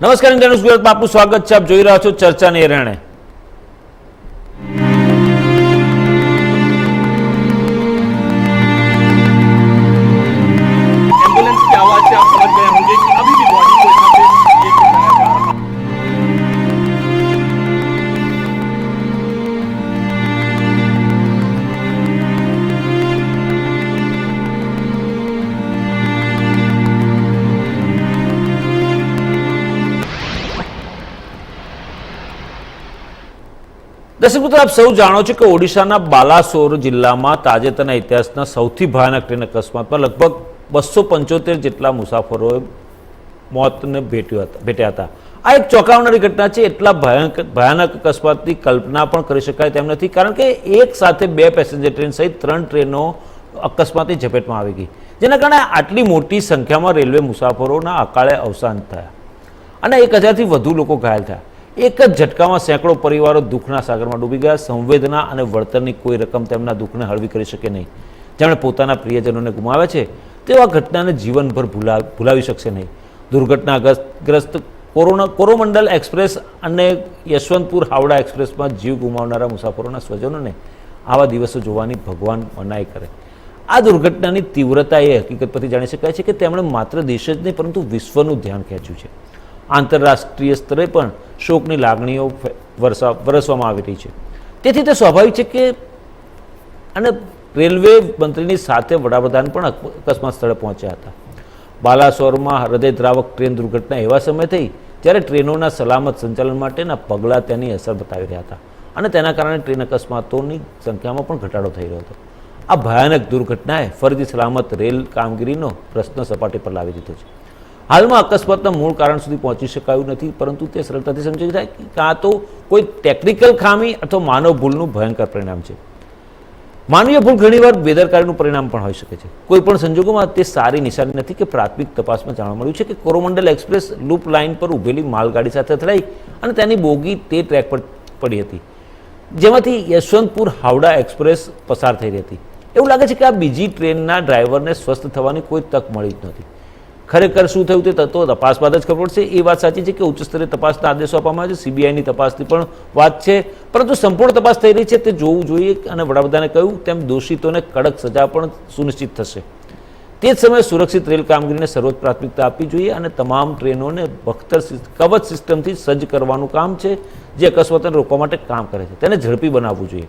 નમસ્કાર India news ગુજરાતમાં આપનું સ્વાગત છે. આપ જોઈ રહ્યા છો ચર્ચાને એરણે. एम्बुलेंस की आवाज से आप समझ गए होंगे कि अभी भी बॉडी को यहाँ पे लेके जाया जा रहा है। દર્શક મિત્રો, આપ સૌ જાણો છો કે ઓડિશાના બાલાસોર જિલ્લામાં તાજેતરના ઇતિહાસના સૌથી ભયાનક ટ્રેન અકસ્માતમાં લગભગ 275 જેટલા મુસાફરોએ મોતને ભેટ્યા હતા. આ એક ચોંકાવનારી ઘટના છે. એટલા ભયાનક અકસ્માતની કલ્પના પણ કરી શકાય તેમ નથી, કારણ કે એક સાથે 2 પેસેન્જર ટ્રેન સહિત 3 ટ્રેનો અકસ્માતની ઝપેટમાં આવી ગઈ, જેના કારણે આટલી મોટી સંખ્યામાં રેલવે મુસાફરોના અકાળે અવસાન થયા અને 1000થી વધુ લોકો ઘાયલ થયા. એક જ ઝટકામાં સેંકડો પરિવારો દુઃખના સાગરમાં ડૂબી ગયા. સંવેદના અને વળતરની કોઈ રકમ તેમના દુઃખને હળવી કરી શકે નહીં. જેમણે પોતાના પ્રિયજનોને ગુમાવ્યા છે તેઓ આ ઘટનાને જીવનભર ભૂલાવી શકશે નહીં. દુર્ઘટનાગ્રસ્ત કોરોમંડલ એક્સપ્રેસ અને યશવંતપુર હાવડા એક્સપ્રેસમાં જીવ ગુમાવનારા મુસાફરોના સ્વજનોને આવા દિવસો જોવાની ભગવાન મનાઈ કરે. આ દુર્ઘટનાની તીવ્રતા એ હકીકત પરથી જાણી શકાય છે કે તેમણે માત્ર દેશ જ નહીં પરંતુ વિશ્વનું ધ્યાન ખેંચ્યું છે. આંતરરાષ્ટ્રીય સ્તરે પણ શોકની લાગણીઓ વરસવામાં આવી રહી છે. તેથી તે સ્વાભાવિક છે કે અને રેલવે મંત્રીની સાથે વડાપ્રધાન પણ અકસ્માત સ્થળે પહોંચ્યા હતા. બાલાસોરમાં હૃદયદ્રાવક ટ્રેન દુર્ઘટના એવા સમય થઈ જ્યારે ટ્રેનોના સલામત સંચાલન માટેના પગલાં તેની અસર બતાવી રહ્યા હતા અને તેના કારણે ટ્રેન અકસ્માતોની સંખ્યામાં પણ ઘટાડો થઈ રહ્યો હતો. આ ભયાનક દુર્ઘટનાએ ફરીથી સલામત રેલ કામગીરીનો પ્રશ્ન સપાટી પર લાવી દીધો છે. હાલમાં અકસ્માતના મૂળ કારણ સુધી પહોંચી શકાયું નથી, પરંતુ તે સરળતાથી સમજી શકાય કે કાં તો કોઈ ટેકનિકલ ખામી અથવા માનવ ભૂલનું ભયંકર પરિણામ છે. માનવીય ભૂલ ઘણીવાર બેદરકારીનું પરિણામ પણ હોઈ શકે છે. કોઈ પણ સંજોગોમાં તે સારી નિશાની નથી કે પ્રાથમિક તપાસમાં જાણવા મળ્યું છે કે કોરોમંડલ એક્સપ્રેસ લૂપ લાઇન પર ઊભેલી માલગાડી સાથે અથડાઈ અને તેની બોગી તે ટ્રેક પર પડી હતી જેમાંથી યશવંતપુર હાવડા એક્સપ્રેસ પસાર થઈ રહી હતી. એવું લાગે છે કે આ બીજી ટ્રેનના ડ્રાઈવરને સ્વસ્થ થવાની કોઈ તક મળી જ નથી. ખરેખર શું થયું તે તો તપાસ બાદ જ ખબર પડશે. એ વાત સાચી છે કે ઉચ્ચ સ્તરીય તપાસના આદેશો આપવામાં આવે છે. સીબીઆઈની તપાસની પણ વાત છે, પરંતુ સંપૂર્ણ તપાસ થઈ રહી છે તે જોવું જોઈએ અને વડાપ્રધાને કહ્યું તેમ દોષિતોને કડક સજા પણ સુનિશ્ચિત થશે. તે જ સમયે સુરક્ષિત રેલ કામગીરીને સર્વોચ્ચ પ્રાથમિકતા આપવી જોઈએ અને તમામ ટ્રેનોને બખ્તર કવચ સિસ્ટમથી સજ્જ કરવાનું કામ છે જે અકસ્માતોને રોકવા માટે કામ કરે છે. તેને ઝડપી બનાવવું જોઈએ.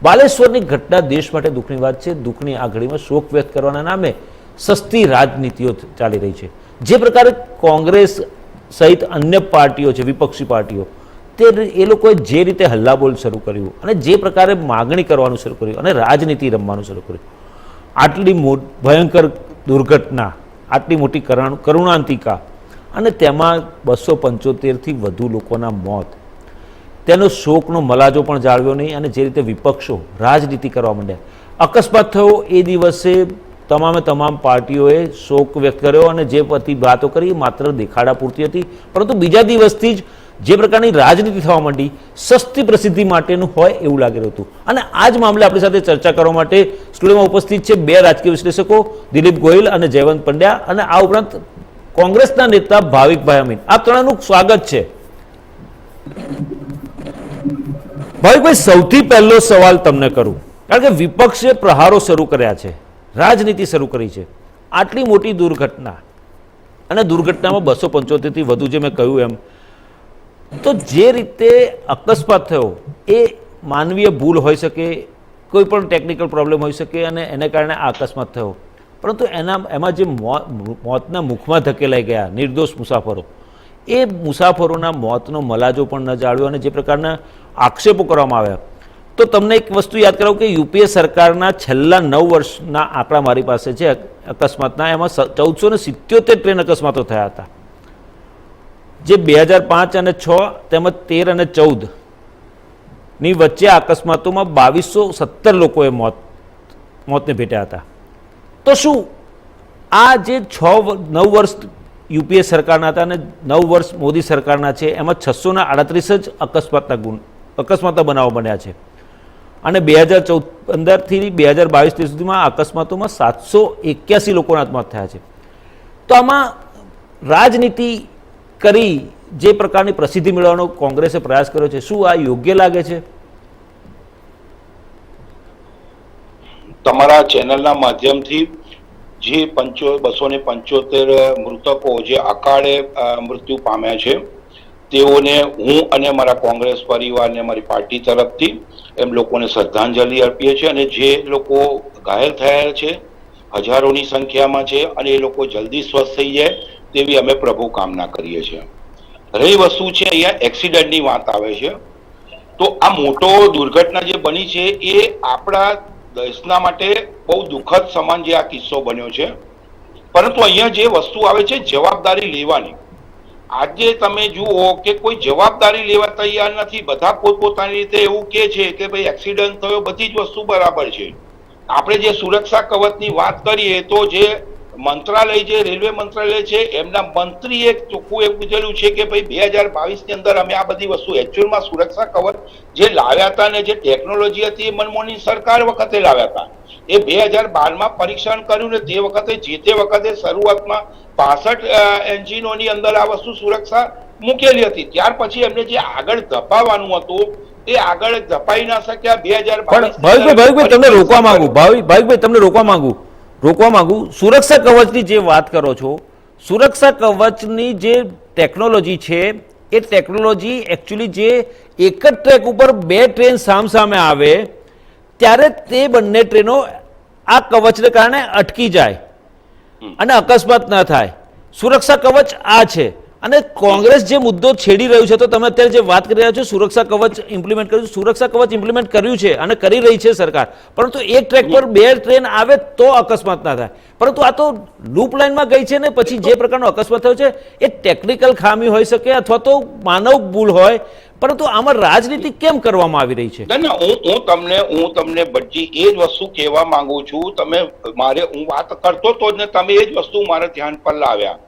બાલેશ્વરની ઘટના દેશ માટે દુઃખની વાત છે. દુઃખની આ ઘડીમાં શોક વ્યક્ત કરવાના નામે સસ્તી રાજનીતિઓ ચાલી રહી છે. જે પ્રકારે કોંગ્રેસ સહિત અન્ય પાર્ટીઓ છે, વિપક્ષી પાર્ટીઓ, એ લોકોએ જે રીતે હલ્લાબોલ શરૂ કર્યું અને જે પ્રકારે માગણી કરવાનું શરૂ કર્યું અને રાજનીતિ રમવાનું શરૂ કર્યું, આટલી ભયંકર દુર્ઘટના, આટલી મોટી કરુણાંતિકા અને તેમાં 275થી વધુ લોકોના મોત, તેનો શોકનો મલાજો પણ જાળવ્યો નહીં અને જે રીતે વિપક્ષો રાજનીતિ કરવા માંડ્યા. અકસ્માત થયો એ દિવસે તમામ પાર્ટીઓએ શોક વ્યક્ત કર્યો અને જે બધી વાતો કરી માત્ર દેખાડા પૂરતી હતી, પરંતુ બીજા દિવસથી જ જે પ્રકારની રાજનીતિ થવા માંડી સસ્તી પ્રસિદ્ધિ માટેનું હોય એવું લાગી રહ્યું હતું. અને આ જ મામલે આપણી સાથે ચર્ચા કરવા માટે સ્ટુડિયોમાં ઉપસ્થિત છે 2 રાજકીય વિશ્લેષકો, દિલીપ ગોહિલ અને જયવંત પંડ્યા, અને આ ઉપરાંત કોંગ્રેસના નેતા ભાવિકભાઈ અમીન. આ ત્રણનું સ્વાગત છે. ભાવિકભાઈ, સૌથી પહેલો સવાલ તમને કરું, કારણ કે વિપક્ષે પ્રહારો શરૂ કર્યા છે, રાજનીતિ શરૂ કરી છે. આટલી મોટી દુર્ઘટના અને દુર્ઘટનામાં 275થી વધુ, જે મેં કહ્યું એમ, તો જે રીતે અકસ્માત થયો એ માનવીય ભૂલ હોઈ શકે, કોઈ પણ ટેકનિકલ પ્રોબ્લેમ હોઈ શકે અને એને કારણે આ અકસ્માત થયો, પરંતુ એમાં જે મોતના મુખમાં ધકેલાઈ ગયા નિર્દોષ મુસાફરો, એ મુસાફરોના મોતનો મલાજો પણ ન જાળવ્યો અને જે પ્રકારના આક્ષેપો કરવામાં આવ્યા. તો તમને એક વસ્તુ યાદ કરાવું કે યુપીએ સરકારના છેલ્લા 9 વર્ષના આંકડા મારી પાસે છે અકસ્માતના, એમાં 1477 ટ્રેન અકસ્માતો થયા હતા, જે 2005 અને 6 તેમજ 13 અને 14 ની વચ્ચે આ અકસ્માતોમાં 2217 લોકોએ મોતને ભેટ્યા હતા. તો શું આ જે 9 વર્ષ યુપીએ સરકારના હતા અને 9 વર્ષ મોદી સરકારના છે, એમાં 638 જ અકસ્માતના બનાવો બન્યા છે અને 2015થી 2022 સુધીમાં અકસ્માતોમાં 781 લોકોના આત્મહત્યા થયા છે. તો આમાં રાજનીતિ કરી જે પ્રકારની પ્રસિદ્ધિ મેળવવાનો કોંગ્રેસે પ્રયાસ કર્યો છે, શું આ યોગ્ય લાગે છે? તમારા ચેનલના માધ્યમથી જે 275 મૃતકો જે અકાળે મૃત્યુ પામ્યા છે તેઓને હું અને મારા કોંગ્રેસ પરિવારને મારી પાર્ટી તરફથી એમ લોકોને શ્રદ્ધાંજલિ આપીએ છીએ, અને જે લોકો ઘાયલ થયા છે હજારોની સંખ્યામાં છે અને એ લોકો જલ્દી સ્વસ્થ થઈ જાય તેવી અમે પ્રભુ કામના કરીએ છીએ. રહી વસ્તુ છે અહીંયા એક્સિડન્ટની વાત આવે છે, તો આ મોટો દુર્ઘટના જે બની છે એ આપણા દેશના માટે બહુ દુઃખદ સમાન જે આ કિસ્સો બન્યો છે, પરંતુ અહીંયા જે વસ્તુ આવે છે જવાબદારી લેવાની. આજે તમે જુઓ કે કોઈ જવાબદારી લેવા તૈયાર નથી, બધા પોતપોતાની રીતે એવું કે છે કે ભાઈ એક્સિડન્ટ થયો, બધી જ વસ્તુ બરાબર છે. આપણે જે સુરક્ષા કવચની વાત કરીએ તો જે મંત્રાલય જે રેલવે મંત્રાલય છે એમના મંત્રીએ ચોખ્ખું એવું કીધેલું છે કે ભાઈ 2022 ની અંદર અમે આ બધી વસ્તુ એકચ્યુઅલમાં સુરક્ષા કવચ જે લાવ્યા હતા ને જે ટેકનોલોજી હતી એ મનમોહનની સરકાર વખતે લાવ્યા હતા. એ 2012માં પરીક્ષણ કર્યું ને તે વખતે જે તે વખતે શરૂઆતમાં 65 એન્જિનોની અંદર આ વસ્તુ સુરક્ષા મૂકેલી હતી. ત્યાર પછી એમને જે આગળ ધપાવવાનું હતું એ આગળ ધપાઈ ના શક્યા. 2022 ભાવિકભાઈ તમને રોકવા માંગુ સુરક્ષા કવચની જે વાત કરો છો, સુરક્ષા કવચની જે ટેકનોલોજી છે એ ટેકનોલોજી એકચ્યુઅલી જે એક જ ટ્રેક ઉપર બે ટ્રેન સામસામે આવે ત્યારે તે બંને ટ્રેનો આ કવચને કારણે અટકી જાય અને અકસ્માત ન થાય. સુરક્ષા કવચ આ છે. અને કોંગ્રેસ જે મુદ્દો છેડી રહ્યું છે, તો તમે અત્યારે જે વાત કરી રહ્યા છો સુરક્ષા કવચ ઇમ્પ્લિમેન્ટ કર્યું, સુરક્ષા કવચ ઇમ્પ્લિમેન્ટ કર્યું છે અને કરી રહી છે સરકાર, પરંતુ એક ટ્રેક પર બે ટ્રેન આવે તો અકસ્માત ના થાય. પરંતુ આ તો લૂપ લાઇનમાં ગઈ છે ને પછી જે પ્રકારનો અકસ્માત થયો છે એ ટેકનિકલ ખામી હોઈ શકે અથવા તો માનવ ભૂલ હોય, પરંતુ આમાં રાજનીતિ કેમ કરવામાં આવી રહી છે? હું તમને બધી એ જ વસ્તુ કહેવા માંગુ છું. હું વાત કરતો તો જ ને તમે એ જ વસ્તુ મારા ધ્યાન પર લાવ્યા.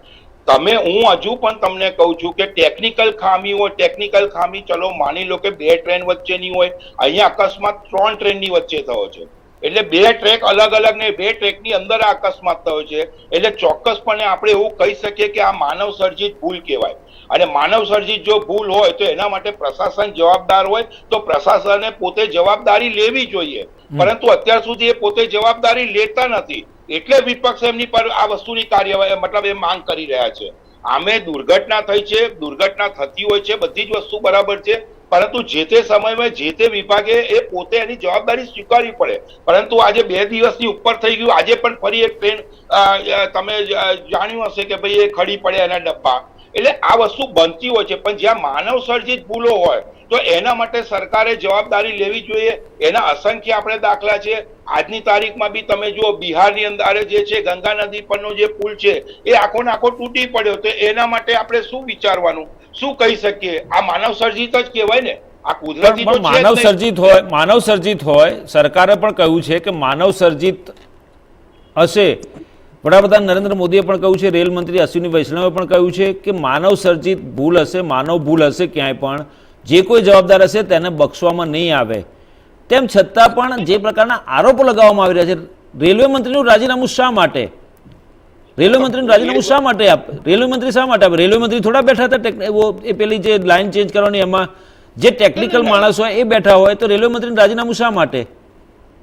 હું હજુ પણ તમને કહું છું કે ટેકનિકલ ખામી હોય, ટેકનિકલ ખામી ચલો માની લો કે બે ટ્રેન વચ્ચેની હોય, અહીંયા અકસ્માત 3 ટ્રેનની વચ્ચે થયો છે એટલે બે ટ્રેક અલગ અલગ ને બે ટ્રેકની અંદર આ અકસ્માત થયો છે, એટલે ચોક્કસપણે આપણે એવું કહી શકીએ કે આ માનવ સર્જિત ભૂલ કહેવાય. અને માનવ સર્જિત જો ભૂલ હોય તો એના માટે પ્રશાસન જવાબદાર હોય, તો પ્રશાસને પોતે જવાબદારી લેવી જોઈએ, પરંતુ અત્યાર સુધી એ પોતે જવાબદારી લેતા નથી. એટલે વિપક્ષ એમની પર આ વસ્તુની કાર્યવાહી મતલબ એ માંગ કરી રહ્યા છે. આમે દુર્ઘટના થઈ છે, દુર્ઘટના થતી હોય છે, બધી જ વસ્તુ બરાબર છે, પરંતુ જે તે સમયમાં જે તે વિભાગે એ પોતે એની જવાબદારી સ્વીકારવી પડે. પરંતુ આજે 2 દિવસની ઉપર થઈ ગયું, આજે પણ ફરી એક ટ્રેન તમે જાણ્યું હશે કે ભાઈ એ ખડી પડે એના ડબ્બા. એટલે આ વસ્તુ બનતી હોય છે, પણ જ્યાં માનવ સર્જિત ભૂલો હોય તો એના માટે સરકારે જવાબદારી લેવી જોઈએ. એના અસંખ્ય આપણે દાખલા છે. આજની તારીખમાં બી તમે જુઓ બિહારની અંદર જે છે ગંગા નદી પરનો જે પુલ છે એ આખો નાખો તૂટી પડ્યો, તો એના માટે આપણે શું વિચારવાનું, શું કહી શકીએ? આ માનવ સર્જિત જ કહેવાય ને, આ કુદરતી તો માનવ સર્જિત હોય. સરકારે પણ કહ્યું છે કે માનવ સર્જિત હશે. વડાપ્રધાન નરેન્દ્ર મોદીએ પણ કહ્યું છે, રેલ મંત્રી અશ્વિની વૈષ્ણવે પણ કહ્યું છે કે માનવ સર્જિત ભૂલ હશે, માનવ ભૂલ હશે, ક્યાંય પણ જે કોઈ જવાબદાર હશે તેને બક્ષવામાં નહીં આવે. તેમ છતાં પણ જે પ્રકારના આરોપો લગાવવામાં આવી રહ્યા છે, રેલવે મંત્રીનું રાજીનામું શા માટે? રેલવે મંત્રીનું રાજીનામું શા માટે આપે? રેલવે મંત્રી શા માટે આપે? રેલવે મંત્રી થોડા બેઠા હતા એ પેલી જે લાઇન ચેન્જ કરવાની, એમાં જે ટેકનિકલ માણસ હોય એ બેઠા હોય, તો રેલવે મંત્રીનું રાજીનામું શા માટે?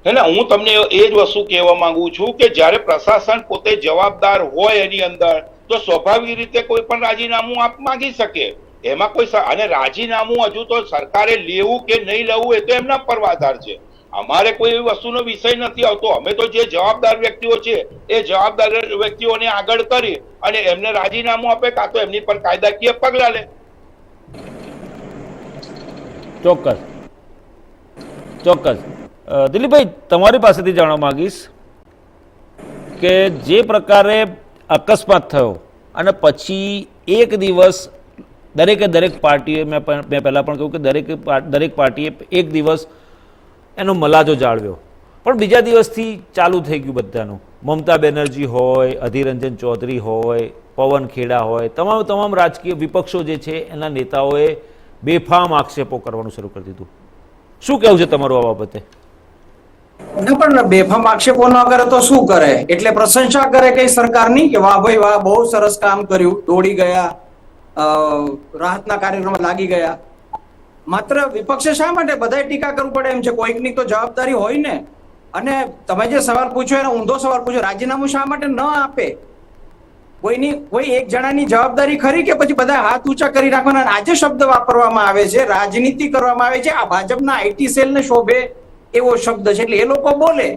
એટલે હું તમને એ જ વસ્તુ કહેવા માંગુ છું કે જ્યારે પ્રશાસન પોતે જવાબદાર હોય એની અંદર, તો સ્વાભાવિક રીતે કોઈ પણ રાજીનામું માંગી શકે. એમાં કોઈ અને રાજીનામું હજુ તો સરકારે લેવું કે નહીં લેવું એ તો એમના પર આધાર છે. અમારે કોઈ એવી વસ્તુનો વિષય નથી આવતો. અમે તો જે જવાબદાર વ્યક્તિઓ છે એ જવાબદાર વ્યક્તિઓને આગળ કરી અને એમને રાજીનામું આપે, કાં તો એમની પર કાયદાકીય પગલાં લે. ચોક્કસ. દિલીપભાઈ, તમારી પાસેથી જાણવા માંગીશ કે જે પ્રકારે અકસ્માત થયો અને પછી એક દિવસ દરેક પાર્ટીએ, મેં પહેલાં પણ કહ્યું કે દરેક પાર્ટીએ એક દિવસ એનો મલાજો જાળવ્યો, પણ બીજા દિવસથી ચાલુ થઈ ગયું બધાનું. મમતા બેનર્જી હોય, અધીર રંજન ચૌધરી હોય, પવન ખેડા હોય, તમામ રાજકીય વિપક્ષો જે છે એના નેતાઓએ બેફામ આક્ષેપો કરવાનું શરૂ કરી દીધું. શું કહેવું છે તમારું આ બાબતે? પણ બેફામ આક્ષેપો ન કરે તો શું કરે? એટલે પ્રશંસા કરે કઈ સરકારની કે વાહ ભાઈ વાહ, બહુ સરસ કામ કર્યું, દોડી ગયા, રાહતના કાર્યક્રમમાં લાગી ગયા. માત્ર વિપક્ષે શા માટે બધાએ ટીકા કરવું પડે એમ છે? કોઈકની તો જવાબદારી હોય ને. અને તમે જે સવાલ પૂછ્યો એનો ઊંધો સવાલ પૂછ્યો, રાજીનામું શા માટે ન આપે? કોઈ એક જણાની જવાબદારી ખરી કે પછી બધા હાથ ઊંચા કરી રાખવાના? આજે શબ્દ વાપરવામાં આવે છે, રાજનીતિ કરવામાં આવે છે. આ ભાજપના આઈટી સેલને શોભે એવો શબ્દ છે, એટલે એ લોકો બોલે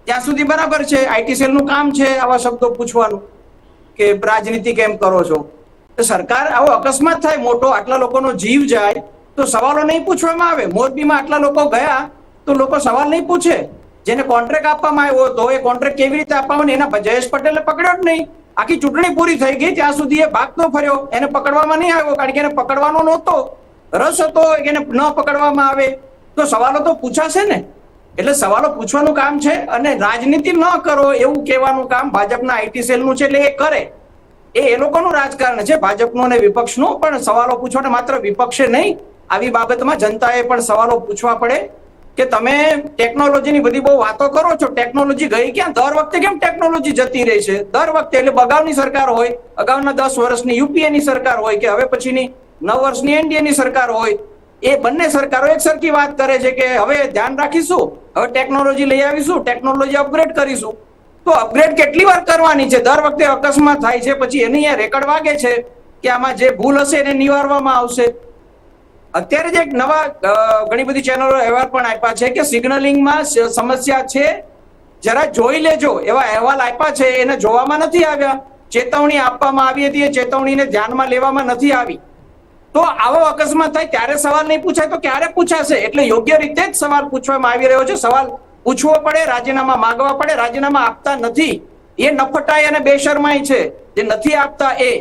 ત્યાં સુધી બરાબર છે. આઈટી સેલનું કામ છે આવા શબ્દો પૂછવાનું કે રાજનીતિ કેમ કરો છો. તો સરકાર આવો અકસ્માત થાય મોટો, આટલા લોકોનો જીવ જાય તો સવાલો નહીં પૂછવામાં આવે. મોરબીમાં આટલા લોકો ગયા તો લોકો સવાલ નહીં પૂછે. જેને કોન્ટ્રાક્ટ આપવામાં આવ્યો હતો એ કોન્ટ્રાક્ટ કેવી રીતે આપવાનો એના જયેશ પટેલે પકડ્યો જ નહીં. આખી ચૂંટણી પૂરી થઈ ગઈ ત્યાં સુધી એ ભાગતો ફર્યો, એને પકડવામાં નહીં આવ્યો કારણ કે એને પકડવાનો નહોતો, રસ હતો એને ન પકડવામાં આવે. તો સવાલો તો પૂછાશે ને. એટલે સવાલો પૂછવાનું કામ છે અને રાજનીતિ ન કરો એવું કહેવાનું કામ ભાજપના આઈટી સેલનું છે. એટલે એ કરે, એ લોકોનું રાજકારણ છે, ભાજપનું અને વિપક્ષનું. પણ સવાલો પૂછવાને માત્ર વિપક્ષે નહીં, આવી બાબતમાં જનતાએ પણ સવાલો પૂછવા પડે કે તમે ટેકનોલોજીની બધી બહુ વાતો કરો છો, ટેકનોલોજી ગઈ ક્યાં? દર વખતે કેમ ટેકનોલોજી જતી રહી છે? દર વખતે એટલે અગાઉની સરકાર હોય, અગાઉના 10 વર્ષની યુપીએની સરકાર હોય કે હવે પછીની 9 વર્ષની એનડીએની સરકાર હોય, એ બંને સરકારો એક સરખી વાત કરે છે કે હવે ધ્યાન રાખીશું, હવે ટેકનોલોજી લઈ આવીશું, ટેકનોલોજી અપગ્રેડ કરીશું. તો અપગ્રેડ કેટલી વાર કરવાની છે? દર વખતે અકસ્માત થાય છે પછી એની રેકર્ડ વાગે છે કે આમાં જે ભૂલ હશે એને નિવારવામાં આવશે. અત્યારે જ એક નવા ઘણી બધી ચેનલો અહેવાલ પણ આપ્યા છે કે સિગ્નલિંગમાં સમસ્યા છે, જરા જોઈ લેજો એવા અહેવાલ આપ્યા છે, એને જોવામાં નથી આવ્યા. ચેતવણી આપવામાં આવી હતી, એ ચેતવણીને ધ્યાનમાં લેવામાં નથી આવી. તો આવો અકસ્માત થાય ત્યારે સવાલ નહીં પૂછાય તો ક્યારે પૂછાશે? એટલે યોગ્ય રીતે જ સવાલ પૂછવામાં આવી રહ્યો છે. સવાલ પૂછવો પડે, રાજીનામા માંગવા પડે. રાજીનામા આપતા નથી એ નફટાઈ અને બેશરમાઈ છે, જે નથી આપતા એ.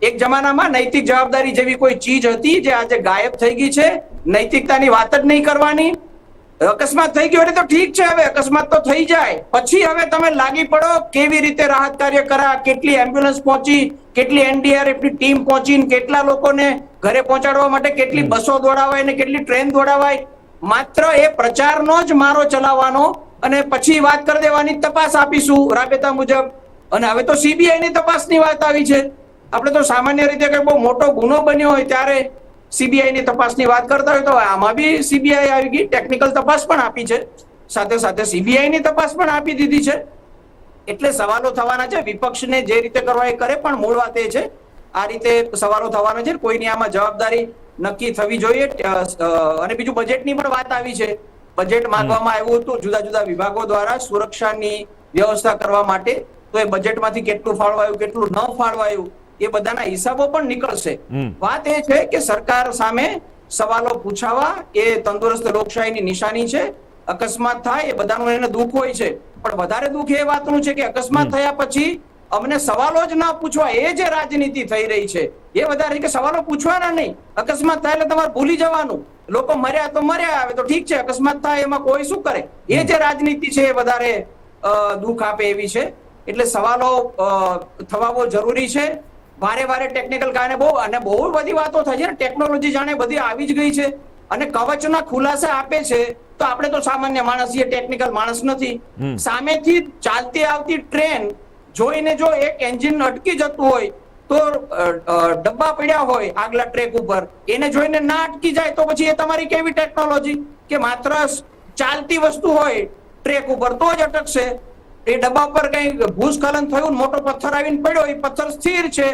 એક જમાનામાં નૈતિક જવાબદારી જેવી કોઈ ચીજ હતી જે આજે ગાયબ થઈ ગઈ છે. નૈતિકતાની વાત જ નહીં કરવાની. અકસ્માત થઈ ગયો એટલે તો ઠીક છે, હવે અકસ્માત તો થઈ જાય પછી હવે તમે લાગી પડો કેવી રીતે રાહત કાર્ય કરા, કેટલી એમ્બ્યુલન્સ પહોંચી, કેટલી એનડીઆરએફ ની ટીમ પહોંચી, કેટલા લોકોને ઘરે પહોંચાડવા માટે કેટલી બસો દોડાવાય ને કેટલી ટ્રેન દોડાવાય. માત્ર એ પ્રચારનો જ મારો ચલાવવાનો અને પછી વાત કરી દેવાની તપાસ આપીશું રાબેતા મુજબ. અને હવે તો સીબીઆઈ ની તપાસની વાત આવી છે. આપણે તો સામાન્ય રીતે કઈ બહુ મોટો ગુનો બન્યો હોય ત્યારે સીબીઆઈ ની તપાસની વાત કરતા હોય, તો આમાં બી સીબીઆઈ આવી ગઈ, ટેકનિકલ તપાસ પણ આપી છે, સાથે સાથે સીબીઆઈ ની તપાસ પણ આપી દીધી છે. એટલે સવાલો થવાના છે. વિપક્ષને જે રીતે કરવા એ કરે, પણ મૂળ વાત એ છે આ રીતે સવાલો થવાના છે. કોઈની આમાં જવાબદારી નક્કી થવી જોઈએ. અને બીજું બજેટની પણ વાત આવી છે. બજેટ માંગવામાં આવ્યું હતું જુદા જુદા વિભાગો દ્વારા સુરક્ષાની વ્યવસ્થા કરવા માટે. તો એ બજેટમાંથી કેટલું ફાળવાયું, કેટલું ન ફાળવાયું, એ બધાના હિસાબો પણ નીકળશે. વાત એ છે કે સરકાર સામે સવાલો પૂછાવા એ તંદુરસ્ત લોકશાહીની નિશાની છે. અકસ્માત થાય એ બધાનું એને દુઃખ હોય છે, પણ વધારે દુઃખ એ વાતનું છે કે અકસ્માત થયા પછી અમને સવાલો જ ના પૂછવા, એ જે રાજનીતિ થઈ રહી છે એ વધારે કે સવાલો પૂછવાના નહીં. અકસ્માત થાય એટલે તમારે ભૂલી જવાનું. લોકો મર્યા તો મર્યા, આવે તો ઠીક છે, અકસ્માત થાય એમાં કોઈ શું કરે. એ જે રાજનીતિ છે એ વધારે દુઃખ આપે એવી છે. એટલે સવાલો થવા બહુ જરૂરી છે. વારે વારે ટેકનિકલ કારણે બહુ બધી વાતો થાય છે. ટેકનોલોજી જાણે બધી આવી જ ગઈ છે અને કવચના ખુલાસા આપે છે. તો આપણે તો સામાન્ય માણસ છીએ, ટેકનિકલ માણસ નથી. સામેથી ચાલતી આવતી ટ્રેન જોઈને જો એક એન્જિન અટકી જતું હોય તો ડબ્બા પડ્યા હોય આગલા ટ્રેક ઉપર, એને જોઈને ના અટકી જાય તો પછી એ તમારી કેવી ટેકનોલોજી કે માત્ર ચાલતી વસ્તુ હોય ટ્રેક ઉપર તો જ અટકશે. એ ડબ્બા પર કઈ ભૂસ્ખલન થયું, મોટો પથ્થર આવીને પડ્યો, એ પથ્થર સ્થિર છે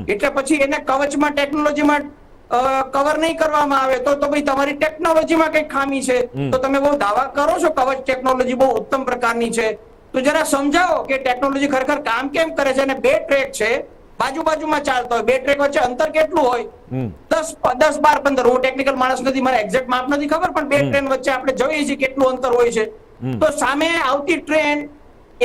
એટલે પછી એને કવચમાં ટેકનોલોજીમાં કવર નહીં કરવામાં આવે તો ભાઈ તમારી ટેકનોલોજીમાં કઈ ખામી છે. તો તમે બહુ દાવા કરો છો કવચ ટેકનોલોજી બહુ ઉત્તમ પ્રકારની છે, તો જરા સમજાવો કે ટેકનોલોજી ખરેખર કામ કેમ કરે છે. અને 2 ટ્રેક છે, બાજુમાં ચાલતો હોય, 2 ટ્રેક વચ્ચે અંતર કેટલું હોય? 10, 12, 15. હું ટેકનિકલ માણસ નથી, મને એક્ઝેક્ટ માપ નથી ખબર, પણ 2 ટ્રેન વચ્ચે આપણે જોઈએ છીએ કેટલું અંતર હોય છે. તો સામે આવતી ટ્રેન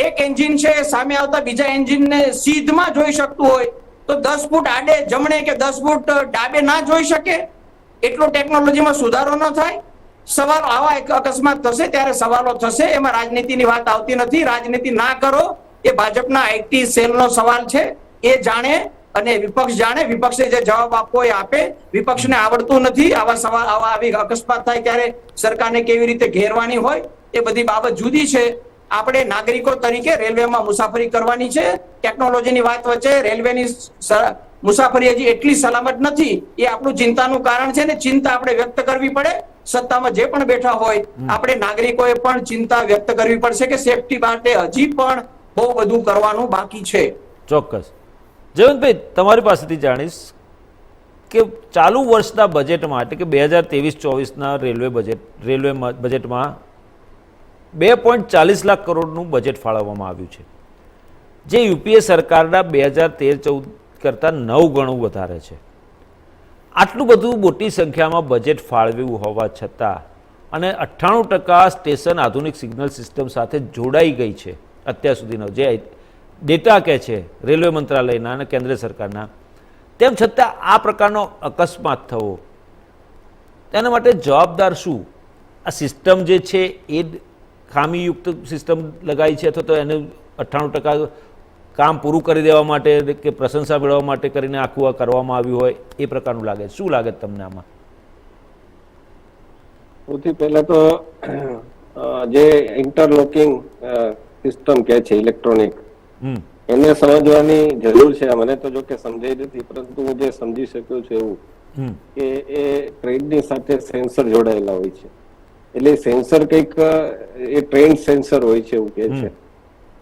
એક એન્જિન છે, સામે આવતા બીજા એન્જિનને સીધમાં જોઈ શકતું હોય તો 10 ફૂટ આડે જમણે કે 10 ફૂટ ડાબે ના જોઈ શકે, એટલો ટેકનોલોજીમાં સુધારો ન થાય. સવાલો આવા એક અકસ્માત થશે ત્યારે સવાલો થશે. એમાં રાજનીતિની વાત આવતી નથી. રાજનીતિ ના કરો એ ભાજપના આઈટી સેલનો સવાલ છે. એ જાણે અને વિપક્ષ જાણે. વિપક્ષે જે જવાબ આપવો એ આપે. વિપક્ષને આવડતું નથી આવા સવાલ, આવી અકસ્માત થાય ત્યારે સરકારને કેવી રીતે ઘેરવાની હોય એ બધી બાબત જુદી છે. આપણે નાગરિકો તરીકે રેલવેમાં મુસાફરી કરવાની છે. ટેકનોલોજીની વાત વચ્ચે રેલવેની મુસાફરી હજી એટલી સલામત નથી. એ આપણું ચિંતાનું કારણ છે ને ચિંતા આપણે વ્યક્ત કરવી પડે. સત્તામાં જે પણ બેઠા હોય આપણે નાગરિકોએ પણ ચિંતા વ્યક્ત કરવી પડશે કે સેફટી માટે હજી પણ બહુ બધું કરવાનું બાકી છે. ચોક્કસ. જયવંતભાઈ, તમારી પાસેથી જાણીશ કે ચાલુ વર્ષના બજેટમાં એટલે કે 2023-24ના રેલવે બજેટમાં 2.40 લાખ કરોડનું બજેટ ફાળવવામાં આવ્યું છે, જે યુપીએ સરકારના 2013-14 કરતાં 9 ગણું વધારે છે. આટલું બધું મોટી સંખ્યામાં બજેટ ફાળવ્યું હોવા છતાં અને 98% સ્ટેશન આધુનિક સિગ્નલ સિસ્ટમ સાથે જોડાઈ ગઈ છે અત્યાર સુધીનો જે ડેટા કહે છે રેલવે મંત્રાલયના અને કેન્દ્ર સરકારના, તેમ છતાં આ પ્રકારનો અકસ્માત થવો તેના માટે જવાબદાર શું? આ સિસ્ટમ જે છે એ ખામીયુક્ત સિસ્ટમ લગાવી છે અથવા તો એને 98% કામ પૂરું કરી દેવા માટે કે પ્રશંસા મેળવવા માટે કરીને આખું આ કરવામાં આવ્યું હોય એ પ્રકારનું લાગે? શું લાગે તમને આમાં? સૌથી પહેલા તો જે ઇન્ટરલોકિંગ સિસ્ટમ કે છે ઇલેક્ટ્રોનિક, એને સમજવાની જરૂર છે. મને તો જો કે સમજાઈ નથી, પરંતુ હું જે સમજી શક્યું છું એવું કે એ ટ્રેનની સાથે સેન્સર જોડાયેલા હોય છે. એટલે સેન્સર કંઈક એ ટ્રેન સેન્સર હોય છે એવું કે છે,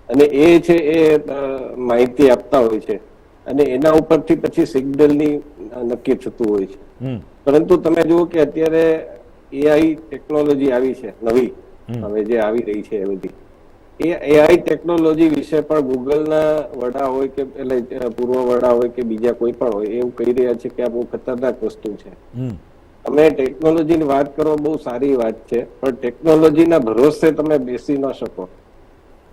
અને એ છે એ માહિતી આપતા હોય છે અને એના ઉપરથી પછી સિગ્નલની નક્કી થતું હોય છે. પરંતુ તમે જુઓ કે અત્યારે એઆઈ ટેકનોલોજી આવી છે નવી, હવે જે આવી રહી છે એ બધી, એ એઆઈ ટેકનોલોજી વિશે પણ ગૂગલના વડા હોય કે એટલે પૂર્વ વડા હોય કે બીજા કોઈ પણ હોય એવું કહી રહ્યા છે કે આ બહુ ખતરનાક વસ્તુ છે. તમે ટેકનોલોજીની વાત કરો બહુ સારી વાત છે, પણ ટેકનોલોજીના ભરોસે તમે બેસી ન શકો.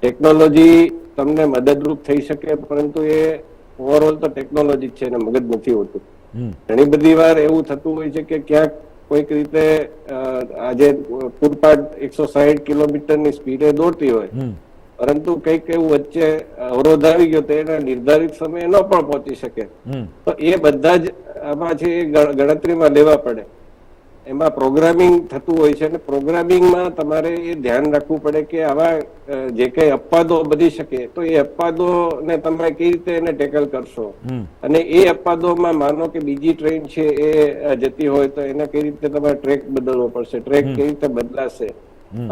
ટેકનોલોજી તમને મદદરૂપ થઈ શકે, પરંતુ એ ઓવરઓલ તો ટેકનોલોજી છે અને મગજ નથી હોતું. ઘણી બધી વાર એવું થતું હોય છે કે ક્યાંક કોઈક રીતે આજે પૂરપાટ 160 કિલોમીટરની સ્પીડે દોડતી હોય, પરંતુ કંઈક એવું વચ્ચે અવરોધ આવી ગયો તો એના નિર્ધારિત સમયે ન પણ પહોંચી શકે. તો એ બધા જ આમાં છે એ ગણતરીમાં લેવા પડે. એમાં પ્રોગ્રામિંગ થતું હોય છે અને પ્રોગ્રામિંગમાં તમારે એ ધ્યાન રાખવું પડે કે આવા જે કઈ અપવાદો બની શકે તો એ અપવાદોને તમે કઈ રીતે એને ટેકલ કરશો, અને એ અપવાદોમાં માનો કે બીજી ટ્રેન છે એ જતી હોય તો એને કઈ રીતે તમારે ટ્રેક બદલવો પડશે, ટ્રેક કઈ રીતે બદલાશે.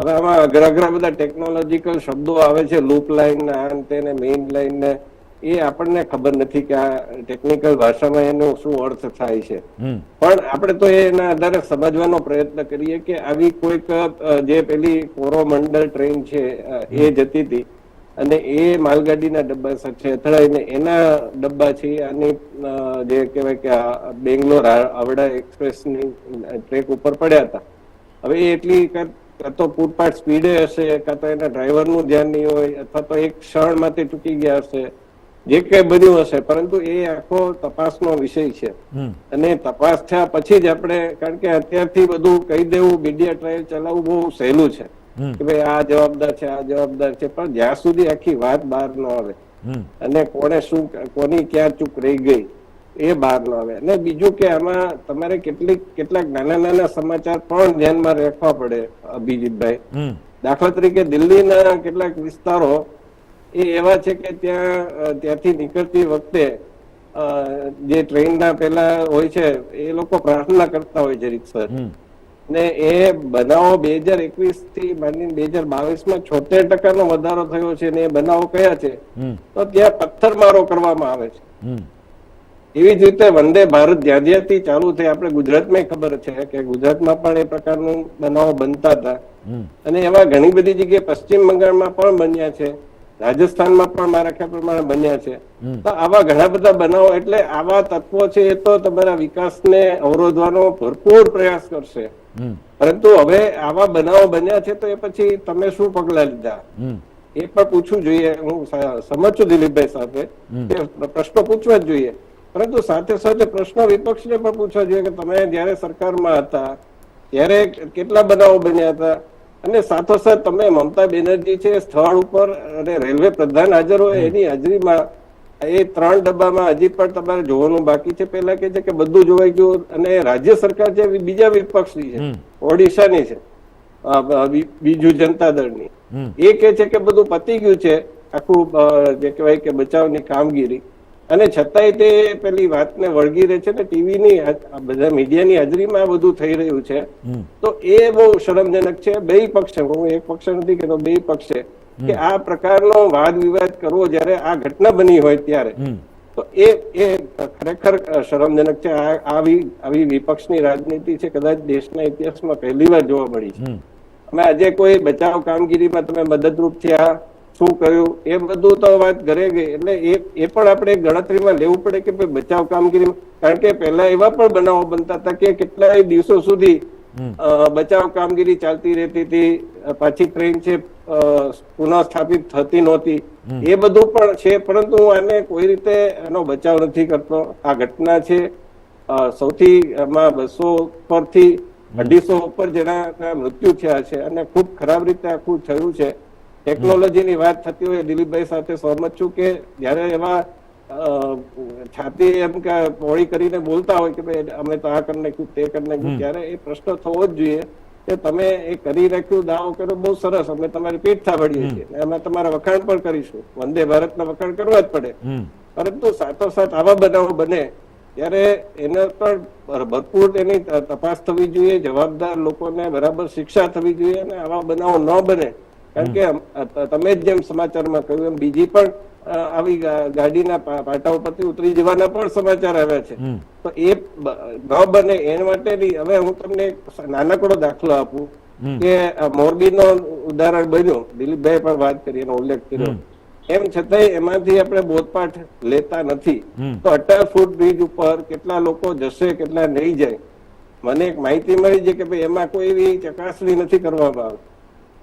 હવે આમાં અઘરા બધા ટેકનોલોજીકલ શબ્દો આવે છે, લૂપ લાઈન ને આ તે ને મેઇન લાઈન ને, એ આપણને ખબર નથી કે આ ટેકનિકલ ભાષામાં એનો શું અર્થ થાય છે. પણ આપણે તો એના આધારે સમજવાનો પ્રયત્ન કરીએ કે આવી કોઈક જે પેલી કોરોમંડળ ટ્રેન છે એ જતી હતી અને એ માલગાડીના ડબ્બા સાથે અથડાઈને એના ડબ્બા છે આની જે કહેવાય કે બેંગ્લોર હાવડા એક્સપ્રેસની ટ્રેક ઉપર પડ્યા હતા. હવે એ એટલી કાં તો પૂરપાટ સ્પીડે હશે, કાં તો એના ડ્રાઈવરનું ધ્યાન નહીં હોય, અથવા તો એક ક્ષણમાંથી તૂટી ગયા હશે, જે કઈ બન્યું હશે. પરંતુ એ આખો તપાસનો વિષય છે અને તપાસ થયા પછી જ આપણે, કારણ કે અત્યારથી બધું કહી દેવું, મીડિયા ટ્રાયલ ચલાવવું બહુ સહેલું છે કે ભાઈ આ જવાબદાર છે, આ જવાબદાર છે, પણ જ્યાં સુધી આખી વાત બહાર ન આવે અને કોને શું, કોની ક્યાં ચૂક રહી ગઈ એ બહાર ન આવે. અને બીજું કે આમાં તમારે કેટલાક નાના સમાચાર પણ ધ્યાનમાં રાખવા પડે અભિજીતભાઈ. દાખલા તરીકે દિલ્હીના કેટલાક વિસ્તારો એ એવા છે કે ત્યાંથી નીકળતી વખતે જે ટ્રેનના પેલા હોય છે એ લોકો પ્રાર્થના કરતા હોય છે રીતસર, ને એ બનાવો 2021 થી માંડીને 2022માં 76% વધારો થયો છે. ને એ બનાવો કયા છે તો ત્યાં પથ્થરમારો કરવામાં આવે છે. એવી જ રીતે વંદે ભારત જ્યાંથી ચાલુ થઈ, આપણે ગુજરાતમાં ખબર છે કે ગુજરાતમાં પણ એ પ્રકારનું બનાવો બનતા હતા અને એવા ઘણી બધી જગ્યાએ પશ્ચિમ બંગાળમાં પણ બન્યા છે, રાજસ્થાનમાં પણ મારા ખ્યાલ પ્રમાણે બન્યા છે. તો આવા ઘણા બધા બનાવો, એટલે આવા તત્વો છે એ તો તમારા વિકાસને અવરોધવાનો ભરપૂર પ્રયાસ કરશે. પરંતુ હવે આવા બનાવો બન્યા છે તો એ પછી તમે શું પગલા લીધા એ પણ પૂછવું જોઈએ. હું સમજ છું દિલીપભાઈ સાથે કે પ્રશ્નો પૂછવા જ જોઈએ, પરંતુ સાથે સાથે પ્રશ્નો વિપક્ષને પણ પૂછવા જોઈએ કે તમે જયારે સરકારમાં હતા ત્યારે કેટલા બનાવો બન્યા હતા, અને સાથોસાથ તમે મમતા બેનર્જી છે સ્થળ ઉપર અને રેલવે પ્રધાન હાજર હોય એની હાજરીમાં એ 3 ડબ્બામાં હજી પણ તમારે જોવાનું બાકી છે. પેલા કે છે કે બધું જોવાઈ ગયું, અને રાજ્ય સરકાર છે બીજા વિપક્ષની છે, ઓડિશાની છે, બીજુ જનતા દળની, એ કે છે કે બધું પતી ગયું છે આખું જે કહેવાય કે બચાવની કામગીરી, અને છતાંય તે પેલી વાતને વળગી રહે છે ને ટીવીની બધા મીડિયાની હાજરીમાં આ બધું થઈ રહ્યું છે. તો એ બહુ શરમજનક છે. બે પક્ષ, હું એક પક્ષ નથી કહેતો, બે પક્ષ છે કે આ પ્રકારનો વાદ વિવાદ કરવો જ્યારે આ ઘટના બની હોય ત્યારે, તો એ ખરેખર શરમજનક છે. આવી વિપક્ષની રાજનીતિ છે કદાચ દેશના ઇતિહાસમાં પહેલીવાર જોવા મળી છે. અમે આજે કોઈ બચાવ કામગીરીમાં તમે મદદરૂપ થયા, શું કર્યું, એ બધું તો વાત ઘરે ગઈ. એટલે એ પણ આપણે ગણતરીમાં લેવું પડે કે ભાઈ બચાવ કામગીરીમાં, કારણ કે પહેલા એવા પણ બનાવો બનતા હતા કે કેટલાય દિવસો સુધી બચાવ કામગીરી ચાલતી રહેતી હતી, પાછી ટ્રેન છે પુનઃ સ્થાપિત થતી નહોતી. એ બધું પણ છે, પરંતુ હું આને કોઈ રીતે એનો બચાવ નથી કરતો. આ ઘટના છે સૌથી એમાં 200 પરથી 250 ઉપર જેના મૃત્યુ થયા છે અને ખૂબ ખરાબ રીતે આખું થયું છે. ટેકનોલોજીની વાત થતી હોય, દિલીપભાઈ સાથે સહમત છું કે જયારે એવા છાતી એમ કે પોળી કરીને બોલતા હોય કે ભાઈ અમે તો આ કરી નાખ્યું, તે કરી નાખ્યું, ત્યારે એ પ્રશ્ન થવો જ જોઈએ કે તમે એ કરી રાખ્યું, દાવો કર્યો, બહુ સરસ, અમે તમારી પીઠ થાબડીએ છીએ, અમે તમારા વખાણ પણ કરીશું, વંદે ભારતના વખાણ કરવા જ પડે. પરંતુ સાથોસાથ આવા બનાવો બને ત્યારે એને પણ ભરપૂર એની તપાસ થવી જોઈએ, જવાબદાર લોકોને બરાબર શિક્ષા થવી જોઈએ અને આવા બનાવો ન બને. કારણ કે તમે જ જેમ સમાચારમાં કહ્યું એમ બીજી પણ આવી ગાડીના પાટા ઉપરથી ઉતરી જવાના પણ સમાચાર આવ્યા છે. તો એ ન બને એના માટેની હવે હું તમને નાનકડો દાખલો આપું કે મોરબીનો ઉદાહરણ બન્યું, દિલીપભાઈ પણ વાત કરી, એનો ઉલ્લેખ કર્યો. એમ છતાંય એમાંથી આપણે બોધપાઠ લેતા નથી. તો અટલ ફૂટ બ્રિજ ઉપર કેટલા લોકો જશે, કેટલા નહીં જાય. મને એક માહિતી મળી છે કે ભાઈ એમાં કોઈ એવી ચકાસણી નથી કરવામાં આવતી.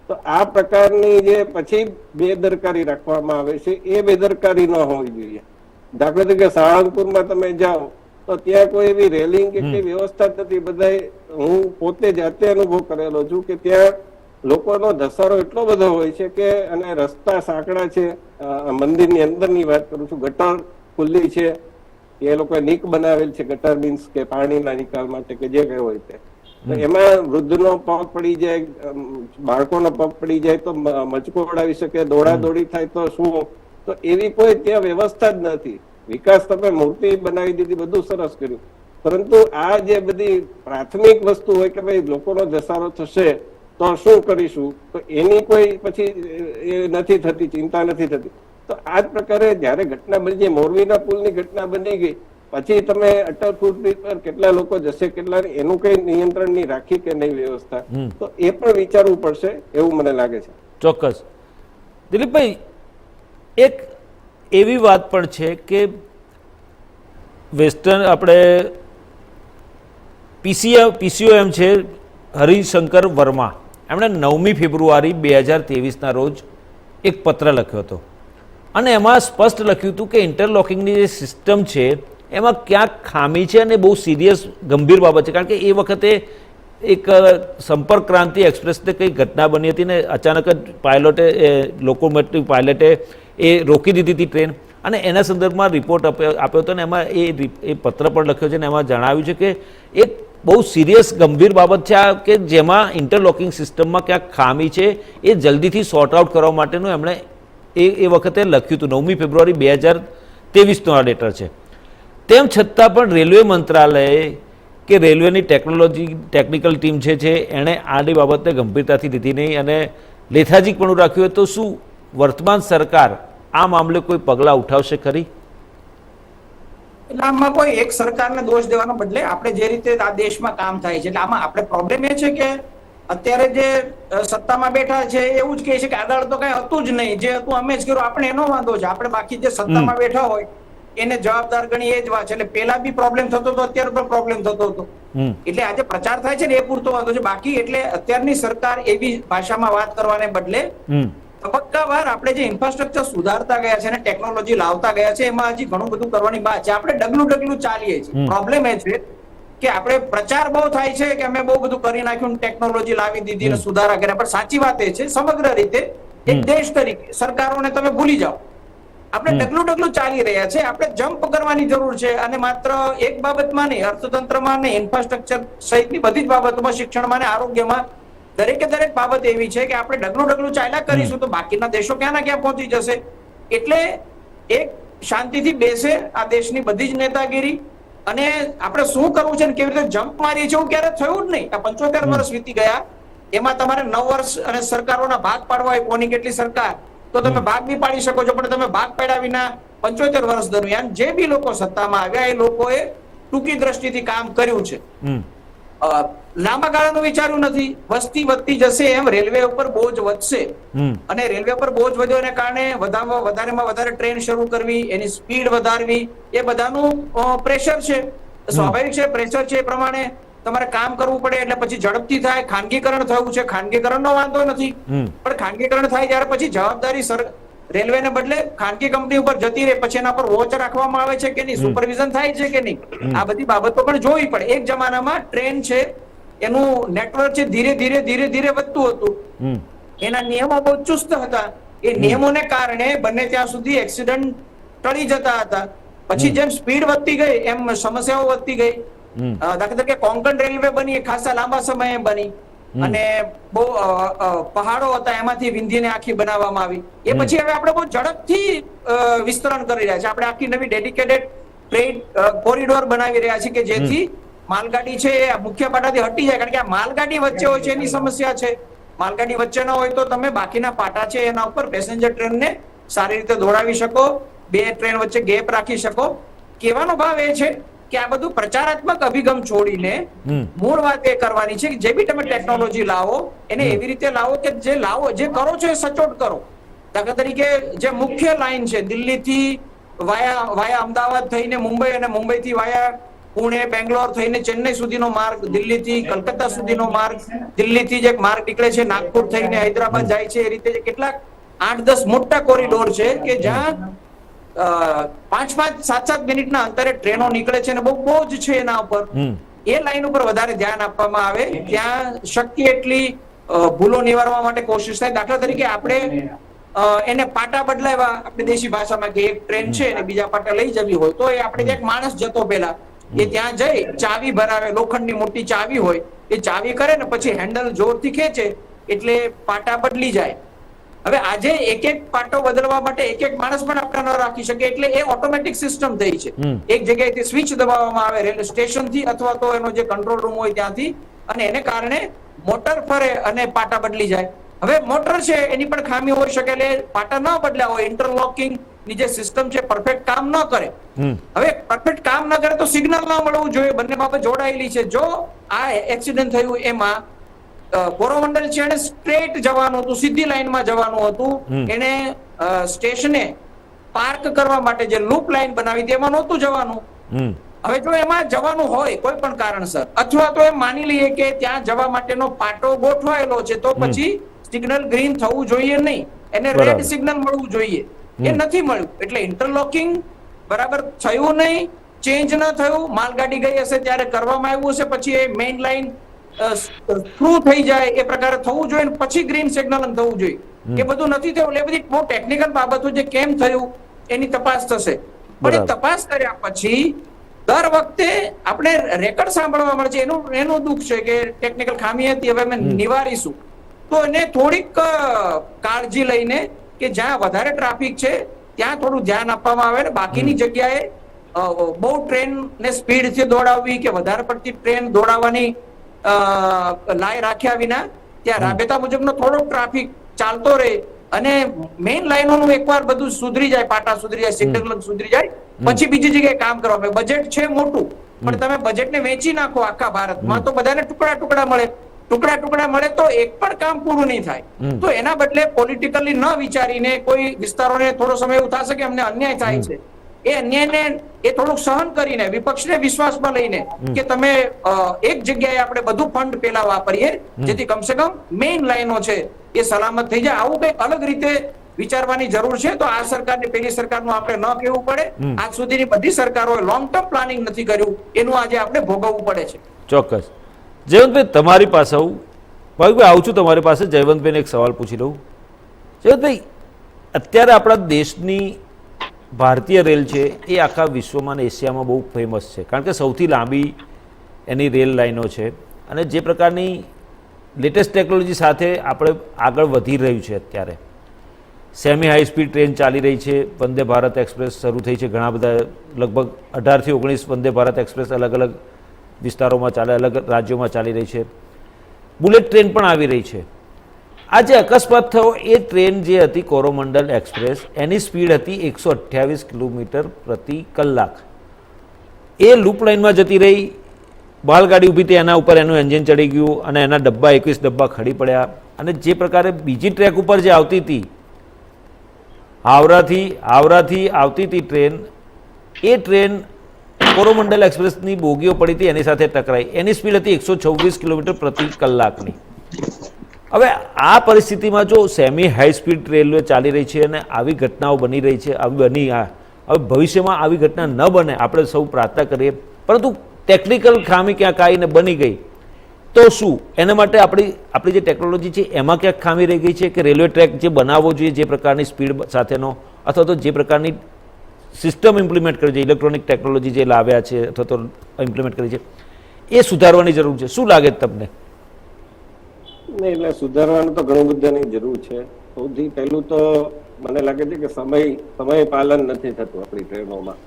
તો આ પ્રકારની જે પછી બેદરકારી રાખવામાં આવે છે એ બેદરકારી ન હોવી જોઈએ. દાખલા તરીકે સાળંગપુરમાં તમે જાઓ તો ત્યાં કોઈ એવી રેલિંગ કે કઈ વ્યવસ્થા જ નથી. બધાય, હું પોતે જાતે અનુભવ કરેલો છું કે ત્યાં લોકોનો ધસારો એટલો બધો હોય છે કે, અને રસ્તા સાંકડા છે, મંદિરની અંદરની વાત કરું છું, ગટર ખુલ્લી છે, એ લોકોએ નીક બનાવેલ છે, ગટર મીન્સ કે પાણીના નિકાલ માટે કે જે કઈ હોય તે. એમાં વૃદ્ધનો પગ પડી જાય, બાળકોનો પગ પડી જાય તો મચકો ઉડાવી શકે, દોડા દોડી થાય તો શું. તો એવી કોઈ ત્યાં વ્યવસ્થા જ નથી. વિકાસ તમે મૂર્તિ બનાવી દીધી, બધું સરસ કર્યું, પરંતુ આ જે બધી પ્રાથમિક વસ્તુ હોય કે ભાઈ લોકોનો ધસારો થશે તો શું કરીશું, તો એની કોઈ પછી એ નથી થતી, ચિંતા નથી થતી. તો આ જ પ્રકારે જયારે ઘટના બની જાય, મોરબીના પુલની ઘટના બની ગઈ, પછી તમે અટલ ફૂટ બ્રિજ પર કેટલા લોકો જશે, કેટલા, એનું કઈ નિયંત્રણ નહીં રાખી કે નહીં વ્યવસ્થા, તો એ પણ વિચારવું પડશે એવું મને લાગે છે. ચોક્કસ. દિલીપભાઈ, એક એવી વાત પણ છે કે વેસ્ટર્ન આપણે પીસીઓએમ છે હરિશંકર વર્મા, એમણે 9મી ફેબ્રુઆરી 2023ના રોજ એક પત્ર લખ્યો હતો અને એમાં સ્પષ્ટ લખ્યું હતું કે ઇન્ટરલોકિંગની જે સિસ્ટમ છે એમાં ક્યાંક ખામી છે અને બહુ સિરિયસ ગંભીર બાબત છે. કારણ કે એ વખતે એક સંપર્ક ક્રાંતિ એક્સપ્રેસને કંઈ ઘટના બની હતી ને અચાનક જ પાયલોટે, લોકોમોટિવ પાયલટે એ રોકી દીધી હતી ટ્રેન, અને એના સંદર્ભમાં રિપોર્ટ આપ્યો હતો. ને એમાં એ પત્ર પણ લખ્યો છે ને એમાં જણાવ્યું છે કે એક બહુ સિરિયસ ગંભીર બાબત છે આ, કે જેમાં ઇન્ટરલોકિંગ સિસ્ટમમાં ક્યાંક ખામી છે, એ જલ્દીથી સોર્ટ આઉટ કરવા માટેનું એમણે એ વખતે લખ્યું હતું. 9મી ફેબ્રુઆરી 2023નો આ લેટર છે. તેમ છતાં પણ રેલવે મંત્રાલયે કે રેલવેની ટેકનિકલ ટીમ છે એણે આની બાબતને ગંભીરતાથી લીધી નહીં અને લેથાજીકપણું રાખ્યું હોય. તો શું વર્તમાન સરકાર આ મામલે કોઈ પગલાં ઉઠાવશે ખરી? એટલે આમાં કોઈ એક સરકારને દોષ દેવાનો બદલે આપણે જે રીતે આ દેશમાં કામ થાય છે, એટલે આમાં આપણે પ્રોબ્લેમ એ છે કે અત્યારે જે સત્તામાં બેઠા છે એવું જ કહે છે કે આગળ તો કઈ હતું જ નહીં, જે હતું અમે જ કર્યું, આપણે એનો વાંધો છે. આપણે બાકી જે સત્તામાં બેઠા હોય એને જવાબદાર ગણી એ જ વાત છે. એટલે પેલા બી પ્રોબ્લેમ થતો હતો, અત્યારે પણ પ્રોબ્લેમ થતો હતો. એટલે આજે પ્રચાર થાય છે ને એ પૂરતો વાંધો છે. બાકી એટલે અત્યારની સરકાર એવી ભાષામાં વાત કરવાને બદલે તબક્કાવાર આપણે જે ઇન્ફ્રાસ્ટ્રક્ચર સુધારતા ગયા છે અને ટેકનોલોજી લાવતા ગયા છે, એમાં હજી ઘણું બધું કરવાની વાત છે. આપણે ડગલું ચાલીએ છીએ. પ્રોબ્લેમ એ છે કે આપણે પ્રચાર બહુ થાય છે કે અમે બહુ બધું કરી નાખ્યું, ટેકનોલોજી લાવી દીધી ને સુધારા કર્યા, પણ સાચી વાત એ છે સમગ્ર રીતે એક દેશ તરીકે સરકારોને તમે ભૂલી જાઓ. આપણે ડગલું ચાલી રહ્યા છે. આપણે જમ્પ કરવાની જરૂર છે અને માત્ર એક બાબતમાં નહીં, અર્થતંત્રમાં નહીં, ઇન્ફ્રાસ્ટ્રક્ચર સહિતની બધી જ બાબતોમાં, શિક્ષણમાં ને આરોગ્યમાં દરેક બાબત એવી છે કે આપણે ડગલું ચાલ્યા કરીશું તો બાકીના દેશો ક્યાં ના ક્યાં પહોંચી જશે. એટલે એક શાંતિથી બેસે આ દેશની બધી જ નેતાગીરી, અને આપણે શું કરવું છે ને કેવી રીતે જમ્પ મારીએ છીએ એવું ક્યારે થયું જ નહીં. આ 75 વર્ષ વીતી ગયા, એમાં તમારે 9 વર્ષ અને સરકારોના ભાગ પાડવા હોય, કોની કેટલી સરકાર, તો તમે ભાગ બી પાડી શકો છો, પણ તમે ભાગ પાડ્યા વિના 75 વર્ષ દરમિયાન જે બી લોકો સત્તામાં આવ્યા એ લોકોએ ટૂંકી દ્રષ્ટિથી કામ કર્યું છે. લાંબા ગાળાનું વિચાર્યું નથી. વસ્તી વધતી જશે એમ રેલવે ઉપર બોજ વધશે, અને રેલવે પર બોજ વધ્યો એને કારણે વધારેમાં વધારે ટ્રેન શરૂ કરવી, એની સ્પીડ વધારવી, એ બધાનું પ્રેશર છે. સ્વાભાવિક છે, પ્રેશર છે, એ પ્રમાણે તમારે કામ કરવું પડે. એટલે પછી ઝડપથી થાય. ખાનગીકરણ થયું છે, ખાનગીકરણનો વાંધો નથી, પણ ખાનગીકરણ થાય ત્યારે પછી જવાબદારી રેલવેને બદલે ખાનગી કંપની ઉપર જતી રહે, પછી એના પર વોચ રાખવામાં આવે છે કે નહીં, સુપરવિઝન થાય છે કે નહીં, આ બધી બાબતો પણ જોવી પડે. એક જમાનામાં ટ્રેન છે એનું નેટવર્ક છે ધીરે ધીરે ધીરે ધીરે વધતું હતું, એના નિયમો બહુ ચુસ્ત હતા. એ નિયમોને કારણે બને ત્યાં સુધી એક્સિડન્ટ ટળી જતા હતા. પછી જેમ સ્પીડ વધતી ગઈ એમ સમસ્યાઓ વધતી ગઈ. દાખલા તરીકે કોંકણ રેલવે બની, ખાસા લાંબા સમયે બની, અને બહુ પહાડો હતા એમાંથી વિંધીને આખી બનાવવામાં આવી. એ પછી હવે આપણે બહુ ઝડપથી વિસ્તરણ કરી રહ્યા છે. આપણે આખી નવી ડેડિકેટેડ ટ્રેન કોરિડોર બનાવી રહ્યા છીએ કે જેથી માલગાડી છે એ મુખ્ય પાટાથી હટી જાય. કારણ કે આ માલગાડી વચ્ચે હોય છે એની સમસ્યા છે. માલગાડી વચ્ચે ન હોય તો તમે બાકીના પાટા છે એના ઉપર પેસેન્જર ટ્રેનને સારી રીતે દોડાવી શકો, બે ટ્રેન વચ્ચે ગેપ રાખી શકો. કહેવાનો ભાવ એ છે કે આ બધું પ્રચારાત્મક અભિગમ છોડીને મૂળ વાત એ કરવાની છે કે જે બી તમે ટેકનોલોજી લાવો એને એવી રીતે લાવો કે જે કરો છો એ સચોટ કરો. દાખલા તરીકે જે મુખ્ય લાઈન છે દિલ્હીથી વાયા અમદાવાદ થઈને મુંબઈ, અને મુંબઈથી વાયા પુણે, બેંગ્લોર થઈને ચેન્નઈ સુધીનો માર્ગ, દિલ્હીથી કલકત્તા સુધીનો માર્ગ, દિલ્હીથી જે માર્ગ નીકળે છે નાગપુર થઈને હૈદરાબાદ જાય છે, એ રીતે કેટલાક 8-10 મોટા કોરિડોર છે કે જ્યાં 5-5, 7-7 મિનિટના અંતરે ટ્રેનો નીકળે છે, અને બહુ જ છે એના ઉપર. એ લાઈન ઉપર વધારે ધ્યાન આપવામાં આવે, ત્યાં શક્ય એટલી ભૂલો નિવારવા માટે કોશિશ થાય. દાખલા તરીકે આપણે એને પાટા બદલાવ્યા, આપણે દેશી ભાષામાં કે એક ટ્રેન છે અને બીજા પાટા લઈ જવી હોય તો એ આપણે એક માણસ જતો પેલા એ ત્યાં જઈ ચાવી ભરાવે, લોખંડની મોટી ચાવી હોય, એ ચાવી કરે ને પછી હેન્ડલ જોરથી ખેંચે એટલે પાટા બદલી જાય. હવે આજે એક પાટો બદલવા માટે એક માણસ પણ આપણે ન રાખી શકે, એટલે એ ઓટોમેટિક સિસ્ટમ થઈ છે. એક જગ્યાએથી સ્વિચ દબાવવામાં આવે રેલવે સ્ટેશનથી અથવા તો એનો જે કંટ્રોલ રૂમ હોય ત્યાંથી, અને એને કારણે મોટર ફરે અને પાટા બદલી જાય. હવે મોટર છે એની પણ ખામી હોઈ શકે, એટલે પાટા ન બદલ્યા હોય, ઇન્ટરલોકિંગ ની જે સિસ્ટમ છે પરફેક્ટ કામ ન કરે. હવે પરફેક્ટ કામ ન કરે તો સિગ્નલ ન મળવું જોઈએ. બંને બાબત જોડાયેલી છે. જો આ એક્સિડન્ટ થયું એમાં કોરોમંડલ છે એને સ્ટ્રેટ જવાનું હતું, સીધી લાઈનમાં જવાનું હતું, એને સ્ટેશને પાર્ક કરવા માટે જે લૂપ લાઈન બનાવી હતી એમાં નહોતું જવાનું. હવે જો એમાં જવાનું હોય કોઈ પણ કારણસર, અથવા તો એમ માની લઈએ કે ત્યાં જવા માટેનો પાટો ગોઠવાયેલો છે, તો પછી સિગ્નલ ગ્રીન થવું જોઈએ નહીં, એને રેડ સિગ્નલ મળવું જોઈએ. એ નથી મળ્યું, એટલે ઇન્ટરલોકિંગ બરાબર થયું નહીં, ચેન્જ ન થયું. માલગાડી ગઈ હશે ત્યારે કરવામાં આવ્યું હશે, પછી એ મેઇન લાઈન થ્રુ થઈ જાય એ પ્રકારે થવું જોઈએ, પછી ગ્રીન સિગ્નલ થવું જોઈએ. એ બધું નથી થયું. એટલે બધી બહુ ટેકનિકલ બાબતો જે કેમ થયું એની તપાસ થશે. પણ એ તપાસ કર્યા પછી દર વખતે આપણે રેકર્ડ સાંભળવા મળે છે. એનું દુઃખ છે કે ટેકનિકલ ખામી હતી, હવે અમે નિવારીશું. તો એને થોડીક કાળજી લઈને કે જ્યાં વધારે ટ્રાફિક છે ત્યાં થોડું ધ્યાન આપવામાં આવે, બાકીની જગ્યાએ બહુ ટ્રેનને સ્પીડથી દોડાવવી કે વધારે પડતી ટ્રેન દોડાવવાની લાય રાખ્યા વિના ત્યાં રાબેતા મુજબનો થોડો ટ્રાફિક ચાલતો રહે, અને મેઇન લાઈનોનું એકવાર બધું સુધરી જાય, પાટા સુધરી જાય, સિગ્નલ સુધરી જાય, પછી બીજી જગ્યાએ કામ કરવા. બજેટ છે મોટું, પણ તમે બજેટને વેચી નાખો આખા ભારતમાં તો બધાને ટુકડા મળે તો એક પણ કામ પૂરું નહીં થાય. તો એના બદલે પોલિટિકલી ન વિચારીને કોઈ વિસ્તારોને થોડો સમય એવું થશે કે અમને અન્યાય થાય છે, એ અન્યાયને એ થોડુંક સહન કરીને વિપક્ષને વિશ્વાસમાં લઈને કે તમે એક જગ્યાએ આપણે બધું ફંડ પેલા વાપરીએ જેથી કમસે કમ મેઇન લાઈનો છે એ સલામત થઈ જાય. આવું કંઈક અલગ રીતે વિચારવાની જરૂર છે. તો આ સરકારને પેલી સરકારનું આપણે ન કહેવું પડે. આજ સુધીની બધી સરકારોએ લોંગ ટર્મ પ્લાનિંગ નથી કર્યું, એનું આજે આપણે ભોગવવું પડે છે. ચોક્કસ. જયવંતભાઈ, તમારી પાસે આવું છું તમારી પાસે. જયવંતભાઈને એક સવાલ પૂછી લઉં. જયવંતભાઈ, અત્યારે આપણા દેશની ભારતીય રેલ છે એ આખા વિશ્વમાં અને એશિયામાં બહુ ફેમસ છે, કારણ કે સૌથી લાંબી એની રેલ લાઈનો છે, અને જે પ્રકારની લેટેસ્ટ ટેકનોલોજી સાથે આપણે આગળ વધી રહ્યું છે અત્યારે, સેમી હાઈ સ્પીડ ટ્રેન ચાલી રહી છે, વંદે ભારત એક્સપ્રેસ શરૂ થઈ છે, ઘણા બધા લગભગ 18 થી 19 વંદે ભારત એક્સપ્રેસ અલગ અલગ વિસ્તારોમાં ચાલે, અલગ રાજ્યોમાં ચાલી રહી છે, બુલેટ ટ્રેન પણ આવી રહી છે. આ જે અકસ્માત થયો એ ટ્રેન જે હતી કોરોમંડલ એક્સપ્રેસ, એની સ્પીડ હતી 128 કિલોમીટર પ્રતિ કલાક. એ લૂપ લાઇનમાં જતી રહી, માલગાડી ઊભી હતી, એના ઉપર એનું એન્જિન ચડી ગયું અને એના ડબ્બા 21 ડબ્બા ખડી પડ્યા. અને જે પ્રકારે બીજી ટ્રેક ઉપર જે આવતી હતી, હાવરાથી આવતી હતી ટ્રેન, એ ટ્રેન કોરોમંડલ એક્સપ્રેસની બોગીઓ પડી હતી, એની સાથે ટકરાઈ. એની સ્પીડ હતી 126 કિલોમીટર પ્રતિ કલાકની. હવે આ પરિસ્થિતિમાં જો સેમી હાઈ સ્પીડ રેલવે ચાલી રહી છે અને આવી ઘટનાઓ બની રહી છે, હવે ભવિષ્યમાં આવી ઘટના ન બને આપણે સૌ પ્રાર્થના કરીએ, પરંતુ ટેકનિકલ ખામી ક્યાંક આવીને બની ગઈ તો શું? એના માટે આપણી જે ટેકનોલોજી છે એમાં ક્યાંક ખામી રહી ગઈ છે કે રેલવે ટ્રેક જે બનાવવો જોઈએ જે પ્રકારની સ્પીડ સાથેનો, અથવા તો જે પ્રકારની સિસ્ટમ ઇમ્પ્લિમેન્ટ કરી છે, ઇલેક્ટ્રોનિક ટેકનોલોજી જે લાવ્યા છે અથવા તો ઇમ્પ્લિમેન્ટ કરી છે, એ સુધારવાની જરૂર છે. શું લાગે તમને? નહીં, એટલે સુધારવાનું તો ઘણું બધાની જરૂર છે. સૌથી પહેલું તો મને લાગે છે કે સમય પાલન નથી થતું આપણી ટ્રેનોમાં.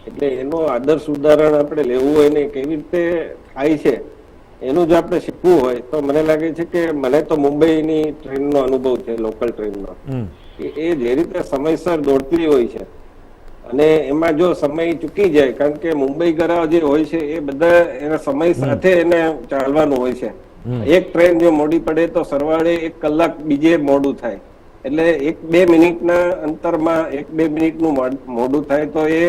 એટલે એનું આદર્શ ઉદાહરણ આપણે લેવું હોય ને કેવી રીતે થાય છે એનું જો આપણે શીખવું હોય તો મને લાગે છે કે મને તો મુંબઈની ટ્રેનનો અનુભવ છે, લોકલ ટ્રેનનો, કે એ જે રીતે સમયસર દોડતી હોય છે અને એમાં જો સમય ચૂકી જાય, કારણ કે મુંબઈ ગરાવ જે હોય છે એ બધા એના સમય સાથે એને ચાલવાનું હોય છે. એક ટ્રેન જો મોડી પડે તો સરવાળે 1 કલાક બીજે મોડું થાય, એટલે 1-2 મિનિટના અંતરમાં 1-2 મિનિટનું મોડું થાય તો એ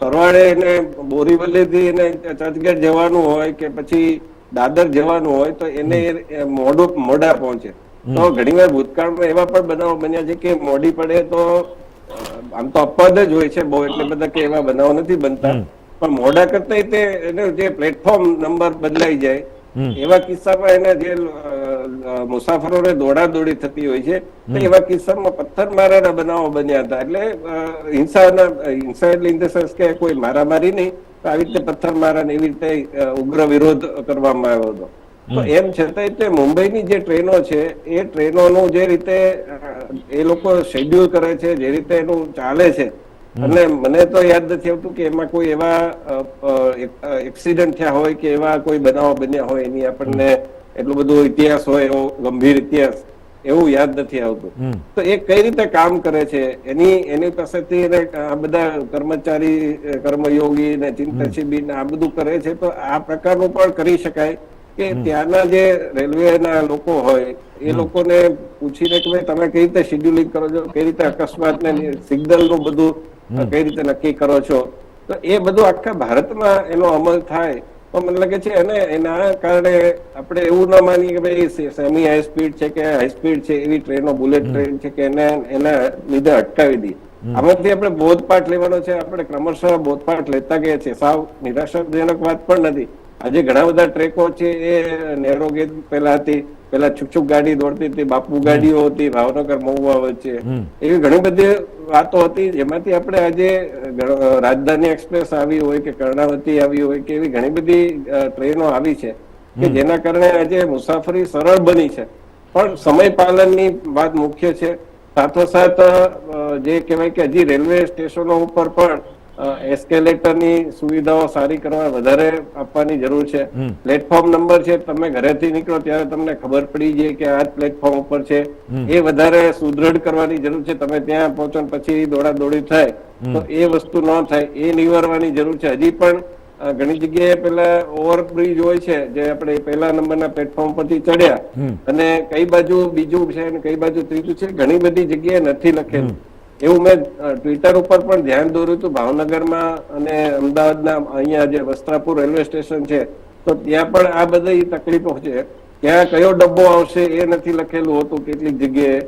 સરવાળે એને બોરીવલીથી એને ચર્ચગેટ જવાનું હોય કે પછી દાદર જવાનું હોય તો એને મોડા પહોંચે. તો ઘણીવાર ભૂતકાળમાં એવા પણ બનાવો બન્યા છે કે મોડી પડે તો આમ તો અપવાદ જ હોય છે બહુ, એટલે બધા કે એવા બનાવો નથી બનતા, પણ મોડા કરતા તે જે પ્લેટફોર્મ નંબર બદલાઈ જાય એવા કિસ્સામાં એને જે મુસાફરોને દોડાદોડી થતી હોય છે તો એવા કિસ્સામાં પથ્થરમારાના બનાવો બન્યા હતા. એટલે હિંસા એટલે ઇન ધ સેન્સ કે કોઈ મારામારી નહીં, તો આવી રીતે પથ્થરમારા ને એવી રીતે ઉગ્ર વિરોધ કરવામાં આવ્યો હતો. તો એમ છતાંય તે મુંબઈની જે ટ્રેનો છે એ ટ્રેનોનું જે રીતે એ લોકો શેડ્યુલ કરે છે, જે રીતે એનું ચાલે છે, અને મને તો યાદ નથી આવતું કે એમાં કોઈ એવા એક્સિડન્ટ થયા હોય કે એવા કોઈ બનાવો બન્યા હોય એની આપણને એટલું બધું ઇતિહાસ હોય, એવો ગંભીર ઇતિહાસ એવું યાદ નથી આવતું. તો એ કઈ રીતે કામ કરે છે એની પાસેથી આ બધા કર્મચારી, કર્મયોગી ને ચિંતનશીબી ને આ બધું કરે છે, તો આ પ્રકારનું પણ કરી શકાય કે ત્યાંના જે રેલવેના લોકો હોય એ લોકોને પૂછીને કે ભાઈ તમે કઈ રીતે શેડ્યુલિંગ કરો છો, કઈ રીતે અકસ્માત ને સિગ્નલ નું બધું કઈ રીતે નક્કી કરો છો, તો એ બધું આખા ભારતમાં એનો અમલ થાય તો મને લાગે છે. અને એના કારણે આપણે એવું ના માનીએ કે ભાઈ સેમી હાઈ સ્પીડ છે કે હાઈ સ્પીડ છે એવી ટ્રેનો, બુલેટ ટ્રેન છે કે એના લીધે અટકાવી દઈએ. આમાંથી આપણે બોધપાઠ લેવાનો છે, આપણે ક્રમશઃ બોધપાઠ લેતા ગયા છે. સાવ નિરાશાજનક વાત પણ નથી. આજે ઘણા બધા ટ્રેકો છે એ નેરો ગેજ પેલા હતી, પેલા છુક ગાડી દોડતી હતી, બાપુ ગાડીઓ હતી ભાવનગર મહુવા વચ્ચે, એવી ઘણી બધી વાતો હતી જેમાંથી આપણે આજે રાજધાની એક્સપ્રેસ આવી હોય કે કર્ણાવતી આવી હોય કે એવી ઘણી બધી ટ્રેનો આવી છે કે જેના કારણે આજે મુસાફરી સરળ બની છે. પણ સમય પાલનની વાત મુખ્ય છે. સાથોસાથ જે કહેવાય કે હજી રેલવે સ્ટેશનો ઉપર પણ એસ્કેલેટરની સુવિધાઓ સારી કરવા વધારે આપવાની જરૂર છે. પ્લેટફોર્મ નંબર છે, તમે ઘરેથી નીકળો ત્યારે તમને ખબર પડી જાય કે આ પ્લેટફોર્મ ઉપર છે, એ વધારે સુદૃઢ કરવાની જરૂર છે. તમે ત્યાં પહોંચો પછી દોડાદોડી થાય તો એ વસ્તુ ન થાય એ નિવારવાની જરૂર છે. હજી પણ ઘણી જગ્યાએ પેલા ઓવરબ્રિજ હોય છે જે આપણે પહેલા નંબરના પ્લેટફોર્મ પરથી ચડ્યા અને કઈ બાજુ બીજું છે અને કઈ બાજુ ત્રીજું છે ઘણી બધી જગ્યાએ નથી લખેલું. એવું મેં ટ્વિટર ઉપર પણ ધ્યાન દોર્યું હતું. ભાવનગરમાં અને અમદાવાદના અહીંયા જે વસ્ત્રાપુર રેલવે સ્ટેશન છે તો ત્યાં પણ આ બધી તકલીફો છે. ત્યાં કયો ડબ્બો આવશે એ નથી લખેલું હતું કેટલીક જગ્યાએ.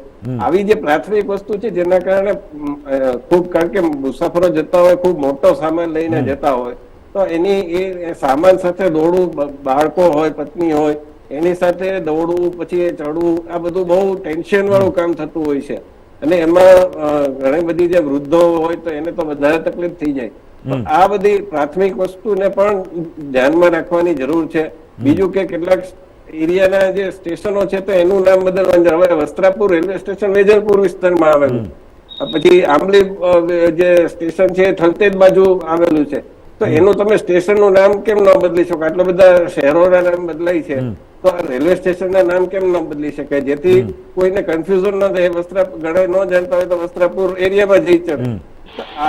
આવી જે પ્રાથમિક વસ્તુ છે જેના કારણે ખૂબ, કારણ કે મુસાફરો જતા હોય, ખૂબ મોટો સામાન લઈને જતા હોય તો એની એ સામાન સાથે દોડવું, બાળકો હોય, પત્ની હોય એની સાથે દોડવું, પછી એ ચડવું, આ બધું બહુ ટેન્શન વાળું કામ થતું હોય છે. અને એમાં ઘણી બધી જે વૃદ્ધો હોય તો એને તો વધારે તકલીફ થઈ જાય. આ બધી પ્રાથમિક વસ્તુને પણ ધ્યાનમાં રાખવાની જરૂર છે. બીજું કે કેટલાક એરિયાના જે સ્ટેશનો છે તો એનું નામ બદલવાનું છે. હવે વસ્ત્રાપુર રેલવે સ્ટેશન વેજલપુર વિસ્તારમાં આવેલું, પછી આંબલી જે સ્ટેશન છે થલતેજ બાજુ આવેલું છે, તો એનું તમે સ્ટેશનનું નામ કેમ ન બદલી શકો? આટલા બધા શહેરોના નામ બદલાય છે, તો રેલવે સ્ટેશનના નામ કેમ ન બદલી શકાય, જેથી કોઈને કન્ફ્યુઝન ન થાય? ઘણા ન જાણતા હોય તો વસ્ત્રાપુર એરિયામાં જઈ શકે.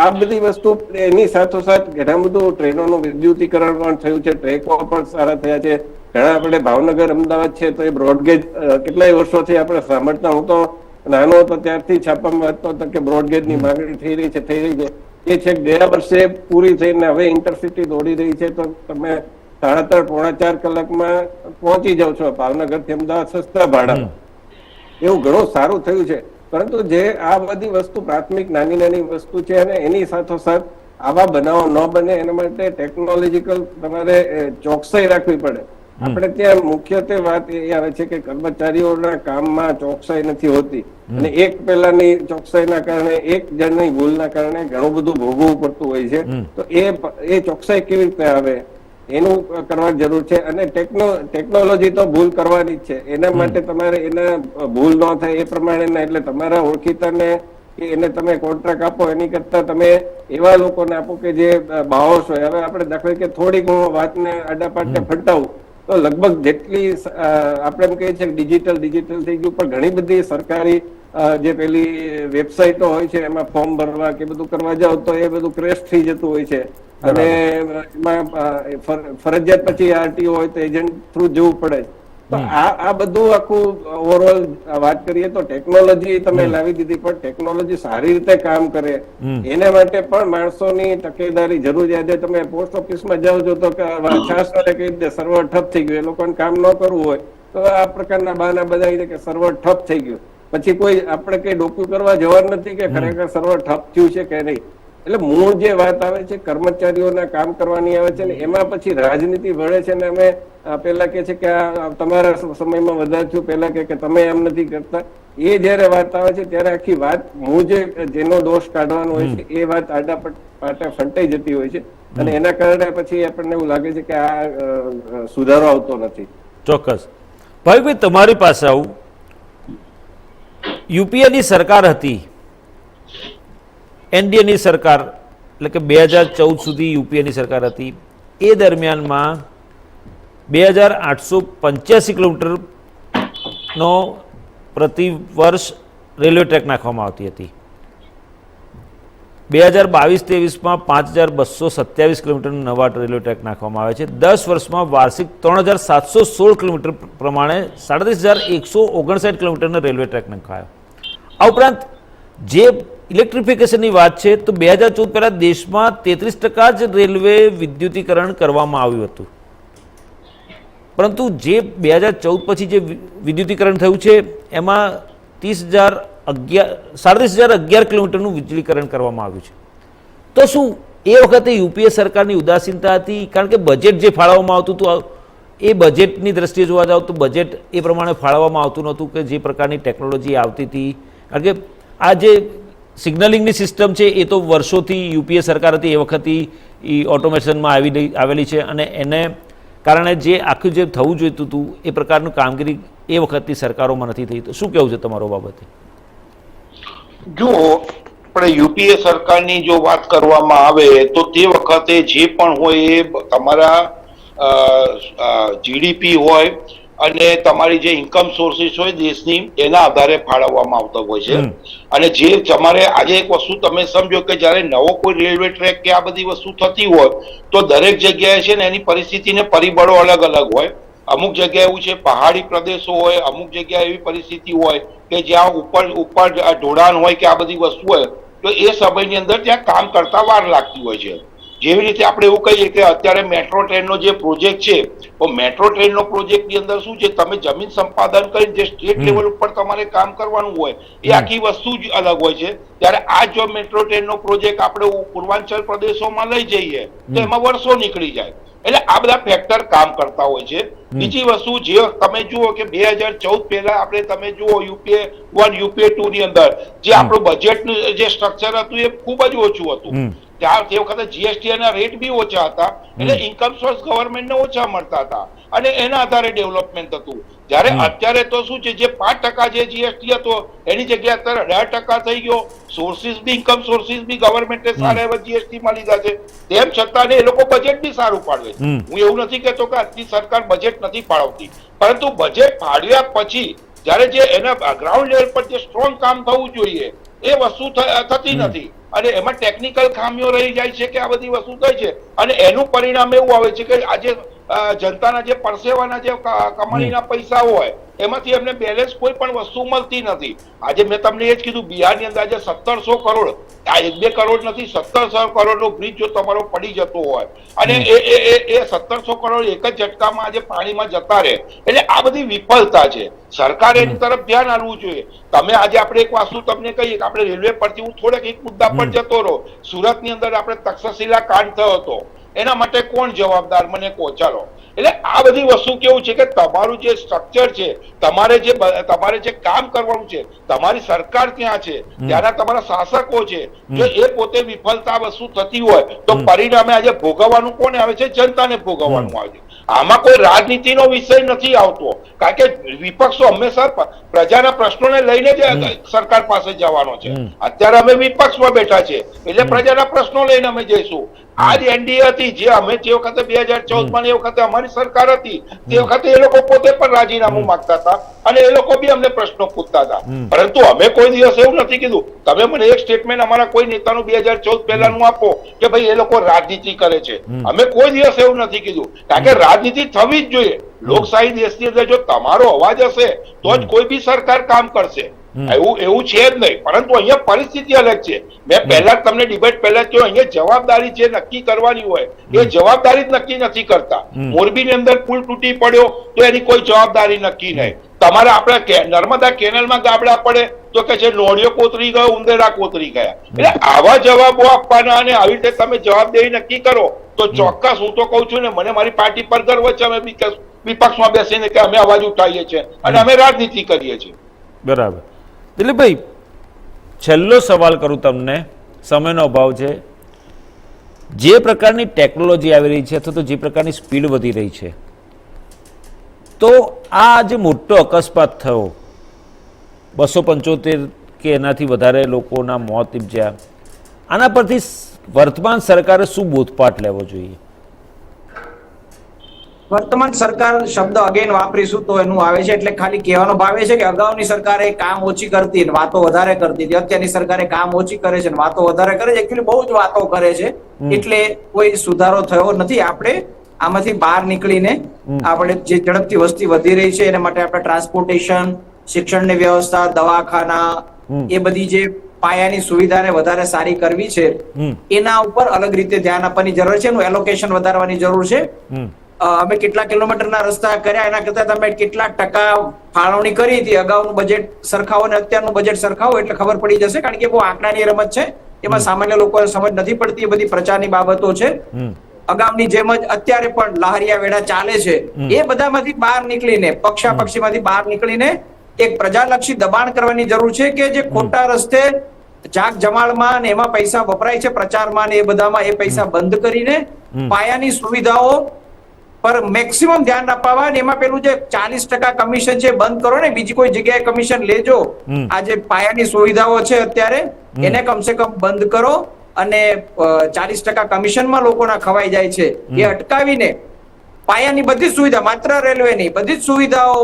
આ બધી વસ્તુ એની સાથોસાથ ઘણા બધું ટ્રેનોનું વિદ્યુતીકરણ પણ થયું છે, ટ્રેકો પણ સારા થયા છે. ઘણા આપણે ભાવનગર અમદાવાદ છે તો એ બ્રોડગેજ કેટલાય વર્ષોથી આપણે સાંભળતા, હું તો નાનો હતો ત્યારથી છાપામાં વાંચતો હતો કે બ્રોડગેજની માંગણી થઈ રહી છે. એ છે ગયા વર્ષે પૂરી થઈને હવે ઇન્ટરસિટી દોડી રહી છે, તો તમે 3.5 પોણા 4 કલાકમાં પહોંચી જાવ છો ભાવનગર થી અમદાવાદ સસ્તા ભાડામાં. એવું ઘણું સારું થયું છે. પરંતુ જે આ બધી વસ્તુ પ્રાથમિક નાની નાની વસ્તુ છે, અને એની સાથોસાથ આવા બનાવો ન બને એના માટે ટેકનોલોજીકલ તમારે ચોકસાઈ રાખવી પડે. આપણે ત્યાં મુખ્યત્વે વાત એ આવે છે કે કર્મચારીઓના કામમાં ચોકસાઈ નથી હોતી, અને એક પેલાની ચોકસાઈના કારણે, એક જણની ભૂલના કારણે ઘણું બધું ભોગવવું પડતું હોય છે. તો એ ચોકસાઈ કેવી રીતે આવે એનું કરવાની જરૂર છે. અને ટેકનોલોજી તો ભૂલ કરવાની જ છે, એના માટે તમારે એના ભૂલ ન થાય એ પ્રમાણેના, એટલે તમારા ઓળખીતાને એને તમે કોન્ટ્રાક્ટ આપો એની કરતા તમે એવા લોકોને આપો કે જે બાહોશ હોય. હવે આપણે દાખલા કે થોડીક હું વાતને આડાપાટને ફંટાવું તો લગભગ જેટલી આપણે એમ કહીએ છીએ ડિજિટલ થઈ ગયું, પણ ઘણી બધી સરકારી જે પેલી વેબસાઇટો હોય છે એમાં ફોર્મ ભરવા કે બધું કરવા જાવ તો એ બધું ક્રેશ થઈ જતું હોય છે, અને એમાં ફરજિયાત પછી આરટીઓ હોય તો એજન્ટ થ્રુ જવું પડે. તો આ બધું આખું ઓવરઓલ વાત કરીએ તો ટેકનોલોજી તમે લાવી દીધી, પણ ટેકનોલોજી સારી રીતે કામ કરે એના માટે પણ માણસોની તકેદારી જરૂરી. આજે તમે પોસ્ટ ઓફિસમાં જાઓ છો તો છાસવાળે કહી દે સર્વર ઠપ થઈ ગયું, એ લોકોને કામ ન કરવું હોય તો આ પ્રકારના બહાના બધા કે સર્વર ઠપ થઈ ગયું, પછી કોઈ આપણે કઈ ડોક્યુ કરવા જવાનું નથી કે ખરેખર સર્વર ઠપ થયું છે કે નહીં. એટલે મૂળ જે વાત આવે છે કર્મચારીઓના કામ કરવાની આવે છે, ને એમાં પછી રાજનીતિ વળે છે. ને અમે પેલા કે છે કે આ તમારા સમયમાં વધારે થયું, પેલા કે તમે એમ નથી કરતા. એ જયારે વાત આવે છે ત્યારે આખી વાત મૂળ જેનો દોષ કાઢવાનો હોય છે એ વાત આડા પાટા ફંટાઈ જતી હોય છે, અને એના કારણે પછી આપણને એવું લાગે છે કે આ સુધારો આવતો નથી. ચોક્કસ. ભાઈ તમારી પાસે આવું, યુપીએની સરકાર હતી, એનડીએની સરકાર, એટલે કે 2014 સુધી યુપીએની સરકાર હતી. એ દરમિયાનમાં 2885 કિલોમીટરનો પ્રતિ વર્ષ રેલવે ટ્રેક નાખવામાં આવતી હતી. 2022-23માં 5227 કિલોમીટર નવા રેલવે ટ્રેક નાખવામાં આવે છે. 10 વર્ષમાં વાર્ષિક 3716 કિલોમીટર પ્રમાણે 37159 કિલોમીટરનો રેલવે ટ્રેક નખાયો. આ ઉપરાંત જે ઇલેક્ટ્રિફિકેશનની વાત છે તો 2014 પહેલાં દેશમાં 33% જ રેલવે વિદ્યુતીકરણ કરવામાં આવ્યું હતું, પરંતુ જે 2014 પછી જે વિદ્યુતીકરણ થયું છે એમાં 37,011 કિલોમીટરનું વીજળીકરણ કરવામાં આવ્યું છે. તો શું એ વખતે યુપીએ સરકારની ઉદાસીનતા હતી? કારણ કે બજેટ જે ફાળવવામાં આવતું હતું એ બજેટની દ્રષ્ટિએ જોવા જાવ તો બજેટ એ પ્રમાણે ફાળવવામાં આવતું નહોતું કે જે પ્રકારની ટેકનોલોજી આવતી હતી. કારણ કે આ જે સિગ્નલિંગની સિસ્ટમ છે એ તો વર્ષોથી યુપીએ સરકાર હતી એ વખતથી ઓટોમેશનમાં આવેલી છે, અને એને કારણે જે આખું જે થવું જોઈતું હતું એ પ્રકારનું કામગીરી એ વખતની સરકારોમાં નથી થઈ. તો શું કહેવું છે તમારો બાબતે? જો આપણે યુપીએ સરકારની જો વાત કરવામાં આવે તો તે વખતે જે પણ હોય એ તમારા જીડીપી હોય અને તમારી જે ઇન્કમ સોર્સિસ હોય દેશની એના આધારે ફાળવવામાં આવતા હોય છે. અને જે તમારે આજે એક વસ્તુ તમે સમજો કે જ્યારે નવો કોઈ રેલવે ટ્રેક કે આ બધી વસ્તુ થતી હોય તો દરેક જગ્યાએ છે ને એની પરિસ્થિતિ ને પરિબળો અલગ અલગ હોય. અમુક જગ્યાએ એવું છે પહાડી પ્રદેશો હોય, અમુક જગ્યાએ એવી પરિસ્થિતિ હોય કે જ્યાં ઉપર ઢોળાણ હોય કે આ બધી વસ્તુ હોય, તો એ સમયની અંદર ત્યાં કામ કરતા વાર લાગતી હોય છે. જેવી રીતે આપણે એવું કહીએ કે અત્યારે મેટ્રો ટ્રેનનો જે પ્રોજેક્ટ છે, તો મેટ્રો ટ્રેનનો પ્રોજેક્ટની અંદર શું છે, તમે જમીન સંપાદન કરીને જે સ્ટેટ લેવલ ઉપર તમારે કામ કરવાનું હોય એ આખી વસ્તુ જ અલગ હોય છે. ત્યારે આ જો મેટ્રો ટ્રેનનો પ્રોજેક્ટ આપણે પૂર્વાંચલ પ્રદેશોમાં લઈ જઈએ તો એમાં વર્ષો નીકળી જાય. એટલે આ બધા ફેક્ટર કામ કરતા હોય છે. બીજી વસ્તુ જે તમે જુઓ કે 2014 પહેલા આપણે તમે જુઓ યુપીએ 1 યુપીએ 2 ની અંદર જે આપણું બજેટનું જે સ્ટ્રક્ચર હતું એ ખૂબ જ ઓછું હતું. તે વખતે જીએસટી ના રેટ બી ઓછા હતા, એટલે ઇન્કમ સોર્સ ગવર્મેન્ટને ઓછા મળતા હતા અને એના આધારે ડેવલપમેન્ટ હતું. જ્યારે અત્યારે તો શું છે, જે 5% જે જીએસટી હતો એની જગ્યાએ અત્યારે 18% થઈ ગયો. સોર્સિસ બી ઇન્કમ સોર્સિસ બી ગવર્મેન્ટે સારા એવા જીએસટી માં લીધા છે, તેમ છતાં એ લોકો બજેટ બી સારું પાડવે છે. હું એવું નથી કહેતો કે આજની સરકાર બજેટ નથી ફાળવતી, પરંતુ બજેટ ફાળવ્યા પછી જ્યારે જે એના ગ્રાઉન્ડ લેવલ પર જે સ્ટ્રોંગ કામ થવું જોઈએ એ વસ્તુ થતી નથી, અને એમાં ટેકનિકલ ખામીઓ રહી જાય છે કે આ બધી વસ્તુ થાય છે, અને એનું પરિણામ એવું આવે છે કે આજે જનતાના જે પરસેવાના જે કમાણીના પૈસા હોય એમાંથી એમને બેલેન્સ કોઈ પણ વસ્તુ મળતી નથી. આજે મેં તમને એ જ કીધું, બિહારની અંદર આજે 1700 કરોડ, આ 1-2 કરોડ નથી, 1700 કરોડનો બ્રિજ જો તમારો પડી જતો હોય અને એ 1700 કરોડ એક જ ઝટકામાં આજે પાણીમાં જતા રહે, એટલે આ બધી વિફળતા છે. સરકારે એની તરફ ધ્યાન આપવું જોઈએ. તમે આજે આપણે એક વસ્તુ તમને કહીએ કે આપણે રેલવે પરથી, હું થોડેક એક મુદ્દા પર જતો રહો, સુરતની અંદર આપણે તક્ષશિલા કાંડ થયો હતો, એના માટે કોણ જવાબદાર મને કહો ચાલો. એટલે આ બધી વસ્તુ કેવું છે કે તમારું જે સ્ટ્રક્ચર છે, તમારે જે કામ કરવાનું છે, તમારી સરકાર ક્યાં છે, ત્યાંના તમારા શાસકો છે, જો એ પોતે વિફળતા વસ્તુ થતી હોય તો પરિણામે આજે ભોગવવાનું કોને આવે છે? જનતાને ભોગવવાનું આવે છે. આમાં કોઈ રાજનીતિનો વિષય નથી આવતો, કારણ કે વિપક્ષો હંમેશા પ્રજાના પ્રશ્નોને લઈને જ સરકાર પાસે જવાનો છે. અત્યારે અમે વિપક્ષમાં બેઠા છે એટલે પ્રજાના પ્રશ્નો લઈને અમે જઈશું. આ જ એનડીએ હતી, જે અમે જે વખતે 2014માં એ વખતે અમારી સરકાર હતી, તે વખતે એ લોકો પોતે પણ રાજીનામું માંગતા હતા અને એ લોકો બી અમને પ્રશ્નો પૂછતા હતા, પરંતુ અમે કોઈ દિવસ એવું નથી કીધું. તમે મને એક સ્ટેટમેન્ટ અમારા કોઈ નેતાનું 2014 પહેલાનું આપો કે ભાઈ એ લોકો રાજનીતિ કરે છે. અમે કોઈ દિવસ એવું નથી કીધું, કારણ કે રાજનીતિ થવી જ જોઈએ. લોકશાહી દેશની અંદર જો તમારો અવાજ હશે તો જ કોઈ બી સરકાર કામ કરશે, એવું છે જ નહીં. પરંતુ અહીંયા પરિસ્થિતિ અલગ છે. મેં પહેલા તમને ડિબેટ પહેલા કહ્યું, અહીંયા જવાબદારી જે નક્કી કરવાની હોય એ જવાબદારી જ નક્કી નથી કરતા. મોરબીની અંદર પુલ તૂટી પડ્યો તો એની કોઈ જવાબદારી નક્કી નહીં. તમારે આપણે નર્મદા કેનાલમાં ગાબડા પડે તો કે છે નોળિયો કોતરી ગયો, ઉંદેડા કોતરી ગયા. એટલે આવા જવાબો આપવાના અને આવી રીતે તમે જવાબદારી નક્કી કરો તો ચોક્કસ હું તો કહું છું ને, મને મારી પાર્ટી પર ગર્વ છે. અમે વિપક્ષમાં બેસીને કે અમે અવાજ ઉઠાવીએ છીએ અને અમે રાજનીતિ કરીએ છીએ. બરાબર. દિલીપભાઈ, છેલ્લો સવાલ કરું તમને, સમયનો અભાવ છે. જે પ્રકારની ટેકનોલોજી આવી રહી છે અથવા તો જે પ્રકારની સ્પીડ વધી રહી છે, તો આ જે મોટો અકસ્માત થયો, 275 કે એનાથી વધારે લોકોના મોત નીપજ્યા, આના પરથી વર્તમાન સરકારે શું બોધપાઠ લેવો જોઈએ? વર્તમાન સરકાર શબ્દ અગેન વાપરીશું તો એનું આવે છે, એટલે ખાલી કહેવાનો ભાવ એ છે કે અગાઉની સરકારે કામ ઓછી કરતી અને વાતો વધારે કરતી હતી. અત્યારની સરકારે કામ ઓછી કરે છે અને વાતો વધારે કરે છે. એકચ્યુઅલી બહુ જ વાતો કરે છે, એટલે કોઈ સુધારો થયો નથી. આપણે આમાંથી બહાર નીકળીને આપણે જે ઝડપથી વસ્તી વધી રહી છે એના માટે આપણે ટ્રાન્સપોર્ટેશન, શિક્ષણની વ્યવસ્થા, દવાખાના, એ બધી જે પાયાની સુવિધાને વધારે સારી કરવી છે એના ઉપર અલગ રીતે ધ્યાન આપવાની જરૂર છે. એનું એલોકેશન વધારવાની જરૂર છે. અમે કેટલા કિલોમીટરના રસ્તા કર્યા એના કરતા તમે કેટલા ટકા ફાળવણી કરી હતી, અગાઉનું બજેટ સરખાવો અને અત્યારનું બજેટ સરખાવો એટલે ખબર પડી જશે. કારણ કે બહુ આંકડાની રમત છે, એમાં સામાન્ય લોકોને સમજ નથી પડતી. એ બધી પ્રચારની બાબતો છે. અગાઉની જેમ જ અત્યારે પણ લહારિયા વેડા ચાલે છે. એ બધામાંથી બહાર નીકળીને, પક્ષાપક્ષીમાંથી બહાર નીકળીને એક પ્રજાલક્ષી દબાણ કરવાની જરૂર છે કે જે ખોટા રસ્તે જાગ જમાળમાં અને એમાં પૈસા વપરાય છે, પ્રચારમાં ને એ બધામાં, એ પૈસા બંધ કરીને પાયાની સુવિધાઓ પર મેક્સિમમ ધ્યાન અપાવવા. એમાં પેલું જે 40% કમિશન છે બંધ કરો ને, બીજી કોઈ જગ્યાએ કમિશન લેજો. આ જે પાયાની સુવિધાઓ છે અત્યારે એને કમસે કમ બંધ કરો અને 40% કમિશનમાં લોકોના ખવાઈ જાય છે એ અટકાવીને પાયાની બધી સુવિધા, માત્ર રેલવેની બધી જ સુવિધાઓ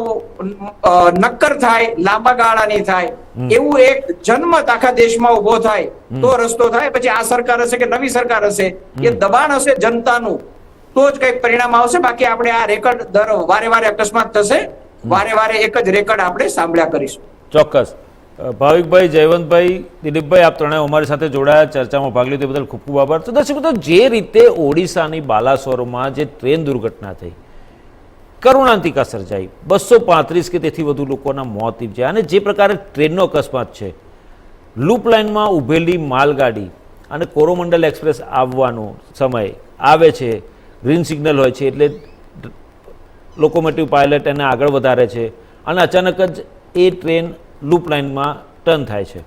નક્કર થાય, લાંબા ગાળાની થાય, એવું એક જનમત આખા દેશમાં ઉભો થાય તો રસ્તો થાય. પછી આ સરકાર હશે કે નવી સરકાર હશે, એ દબાણ હશે જનતાનું તો જ કઈક પરિણામ આવશે. બાકી આપણે આ રેકર્ડ દર વારે વારે અકસ્માત થશે, વારે વારે એક જ રેકર્ડ આપણે સાંભળ્યા કરીશું. ચોક્કસ. ભાવિકભાઈ, જયવંતભાઈ, દિલીપભાઈ, આપ ત્રણેય અમારી સાથે જોડાયા, ચર્ચામાં ભાગ લીધો બદલ ખૂબ ખૂબ આભાર. તો દર્શક મિત્રો, જે રીતે ઓડિશાની બાલાસોરમાં જે ટ્રેન દુર્ઘટના થઈ, કરુણાંતિકા સર્જાઈ, 235 કે તેથી વધુ લોકોના મોત નીપજ્યા, અને જે પ્રકારે ટ્રેનનો અકસ્માત છે, લૂપ લાઇનમાં ઊભેલી માલગાડી અને કોરોમંડલ એક્સપ્રેસ આવવાનો સમય આવે છે, ગ્રીન સિગ્નલ હોય છે એટલે લોકોમોટિવ પાયલટ એને આગળ વધારે છે અને અચાનક જ એ ટ્રેન લૂપ લાઇનમાં ટર્ન થાય છે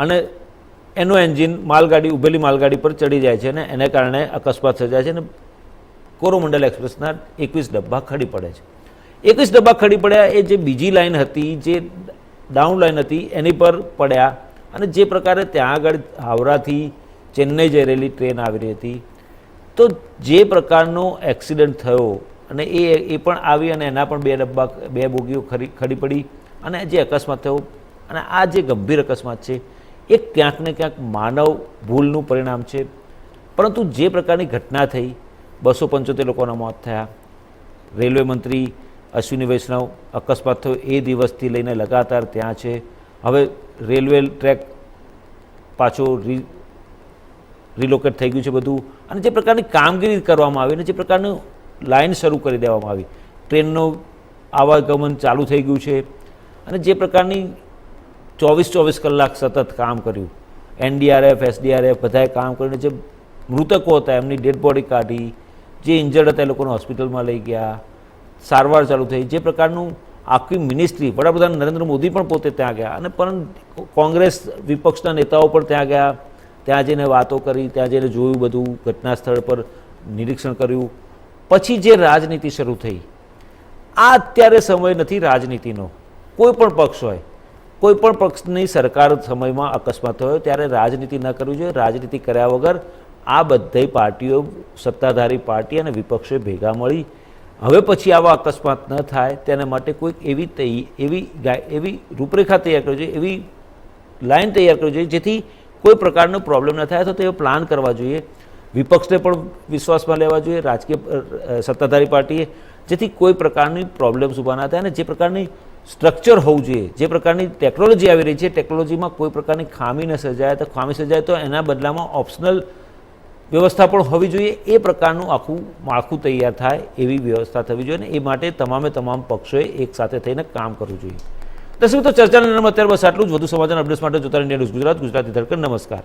અને એનું એન્જિન માલગાડી ઉભેલી માલગાડી પર ચડી જાય છે અને એને કારણે અકસ્માત સર્જાય છે અને કોરોમંડલ એક્સપ્રેસના 21 ડબ્બા ખડી પડે છે. 21 ડબ્બા ખડી પડ્યા એ જે બીજી લાઈન હતી, જે ડાઉન લાઈન હતી, એની પર પડ્યા અને જે પ્રકારે ત્યાં આગળ હાવરાથી ચેન્નઈ જઈ રહેલી ટ્રેન આવી રહી હતી, તો જે પ્રકારનો એક્સિડન્ટ થયો અને એ પણ આવી અને એના પણ 2 બોગીઓ ખડી પડી અને જે અકસ્માત થયો અને આ જે ગંભીર અકસ્માત છે એ ક્યાંક ને ક્યાંક માનવ ભૂલનું પરિણામ છે. પરંતુ જે પ્રકારની ઘટના થઈ, 275 લોકોના મોત થયા, રેલવે મંત્રી અશ્વિની વૈષ્ણવ અકસ્માત થયો એ દિવસથી લઈને લગાતાર ત્યાં છે. હવે રેલવે ટ્રેક પાછો રિલોકેટ થઈ ગયું છે બધું, અને જે પ્રકારની કામગીરી કરવામાં આવી અને જે પ્રકારનું લાઇન શરૂ કરી દેવામાં આવી, ટ્રેનનું આવાગમન ચાલુ થઈ ગયું છે અને જે પ્રકારની 24 કલાક સતત કામ કર્યું, NDRF, SDRF બધાએ કામ કરીને જે મૃતકો હતા એમની ડેડ બોડી કાઢી, જે ઇન્જર્ડ હતા એ લોકોને હોસ્પિટલમાં લઈ ગયા, સારવાર ચાલુ થઈ, જે પ્રકારનું આખી મિનિસ્ટ્રી, વડાપ્રધાન નરેન્દ્ર મોદી પણ પોતે ત્યાં ગયા અને પરંતુ કોંગ્રેસ વિપક્ષના નેતાઓ પણ ત્યાં ગયા, ત્યાં જઈને વાતો કરી, ત્યાં જઈને જોયું બધું, ઘટના સ્થળ પર નિરીક્ષણ કર્યું. પછી જે રાજનીતિ શરૂ થઈ, આ અત્યારે સમય નથી રાજનીતિનો. કોઈ પણ પક્ષ હોય, કોઈ પણ પક્ષની સરકાર સમયમાં અકસ્માત થયો ત્યારે રાજનીતિ ન કરવી જોઈએ. રાજનીતિ કર્યા વગર આ બધી પાર્ટીઓ, સત્તાધારી પાર્ટી અને વિપક્ષોએ ભેગા મળી હવે પછી આવા અકસ્માત ન થાય તેના માટે કોઈક એવી રૂપરેખા તૈયાર કરવી જોઈએ, એવી લાઈન તૈયાર કરવી જોઈએ જેથી કોઈ પ્રકારનો પ્રોબ્લેમ ન થાય. તો તેવો પ્લાન કરવા જોઈએ. વિપક્ષને પણ વિશ્વાસમાં લેવા જોઈએ, રાજકીય સત્તાધારી પાર્ટીએ, જેથી કોઈ પ્રકારની પ્રોબ્લેમ્સ ઊભા ના થાય અને જે પ્રકારની સ્ટ્રક્ચર હોવું જોઈએ, જે પ્રકારની ટેકનોલોજી આવી રહી છે, ટેકનોલોજીમાં કોઈ પ્રકારની ખામી ન સર્જાય. તો ખામી સર્જાય તો એના બદલામાં ઓપ્શનલ વ્યવસ્થા પણ હોવી જોઈએ. એ પ્રકારનું આખું માળખું તૈયાર થાય એવી વ્યવસ્થા થવી જોઈએ અને એ માટે તમામ પક્ષોએ એક સાથે થઈને કામ કરવું જોઈએ. દર્શક મિત્રો, ચર્ચાના અત્યારે બસ આટલું જ. વધુ સમાચાર અપડેટ્સ માટે જોતા ઇન્ડિયા ન્યૂઝ ગુજરાત, ગુજરાતી ધડકન. નમસ્કાર.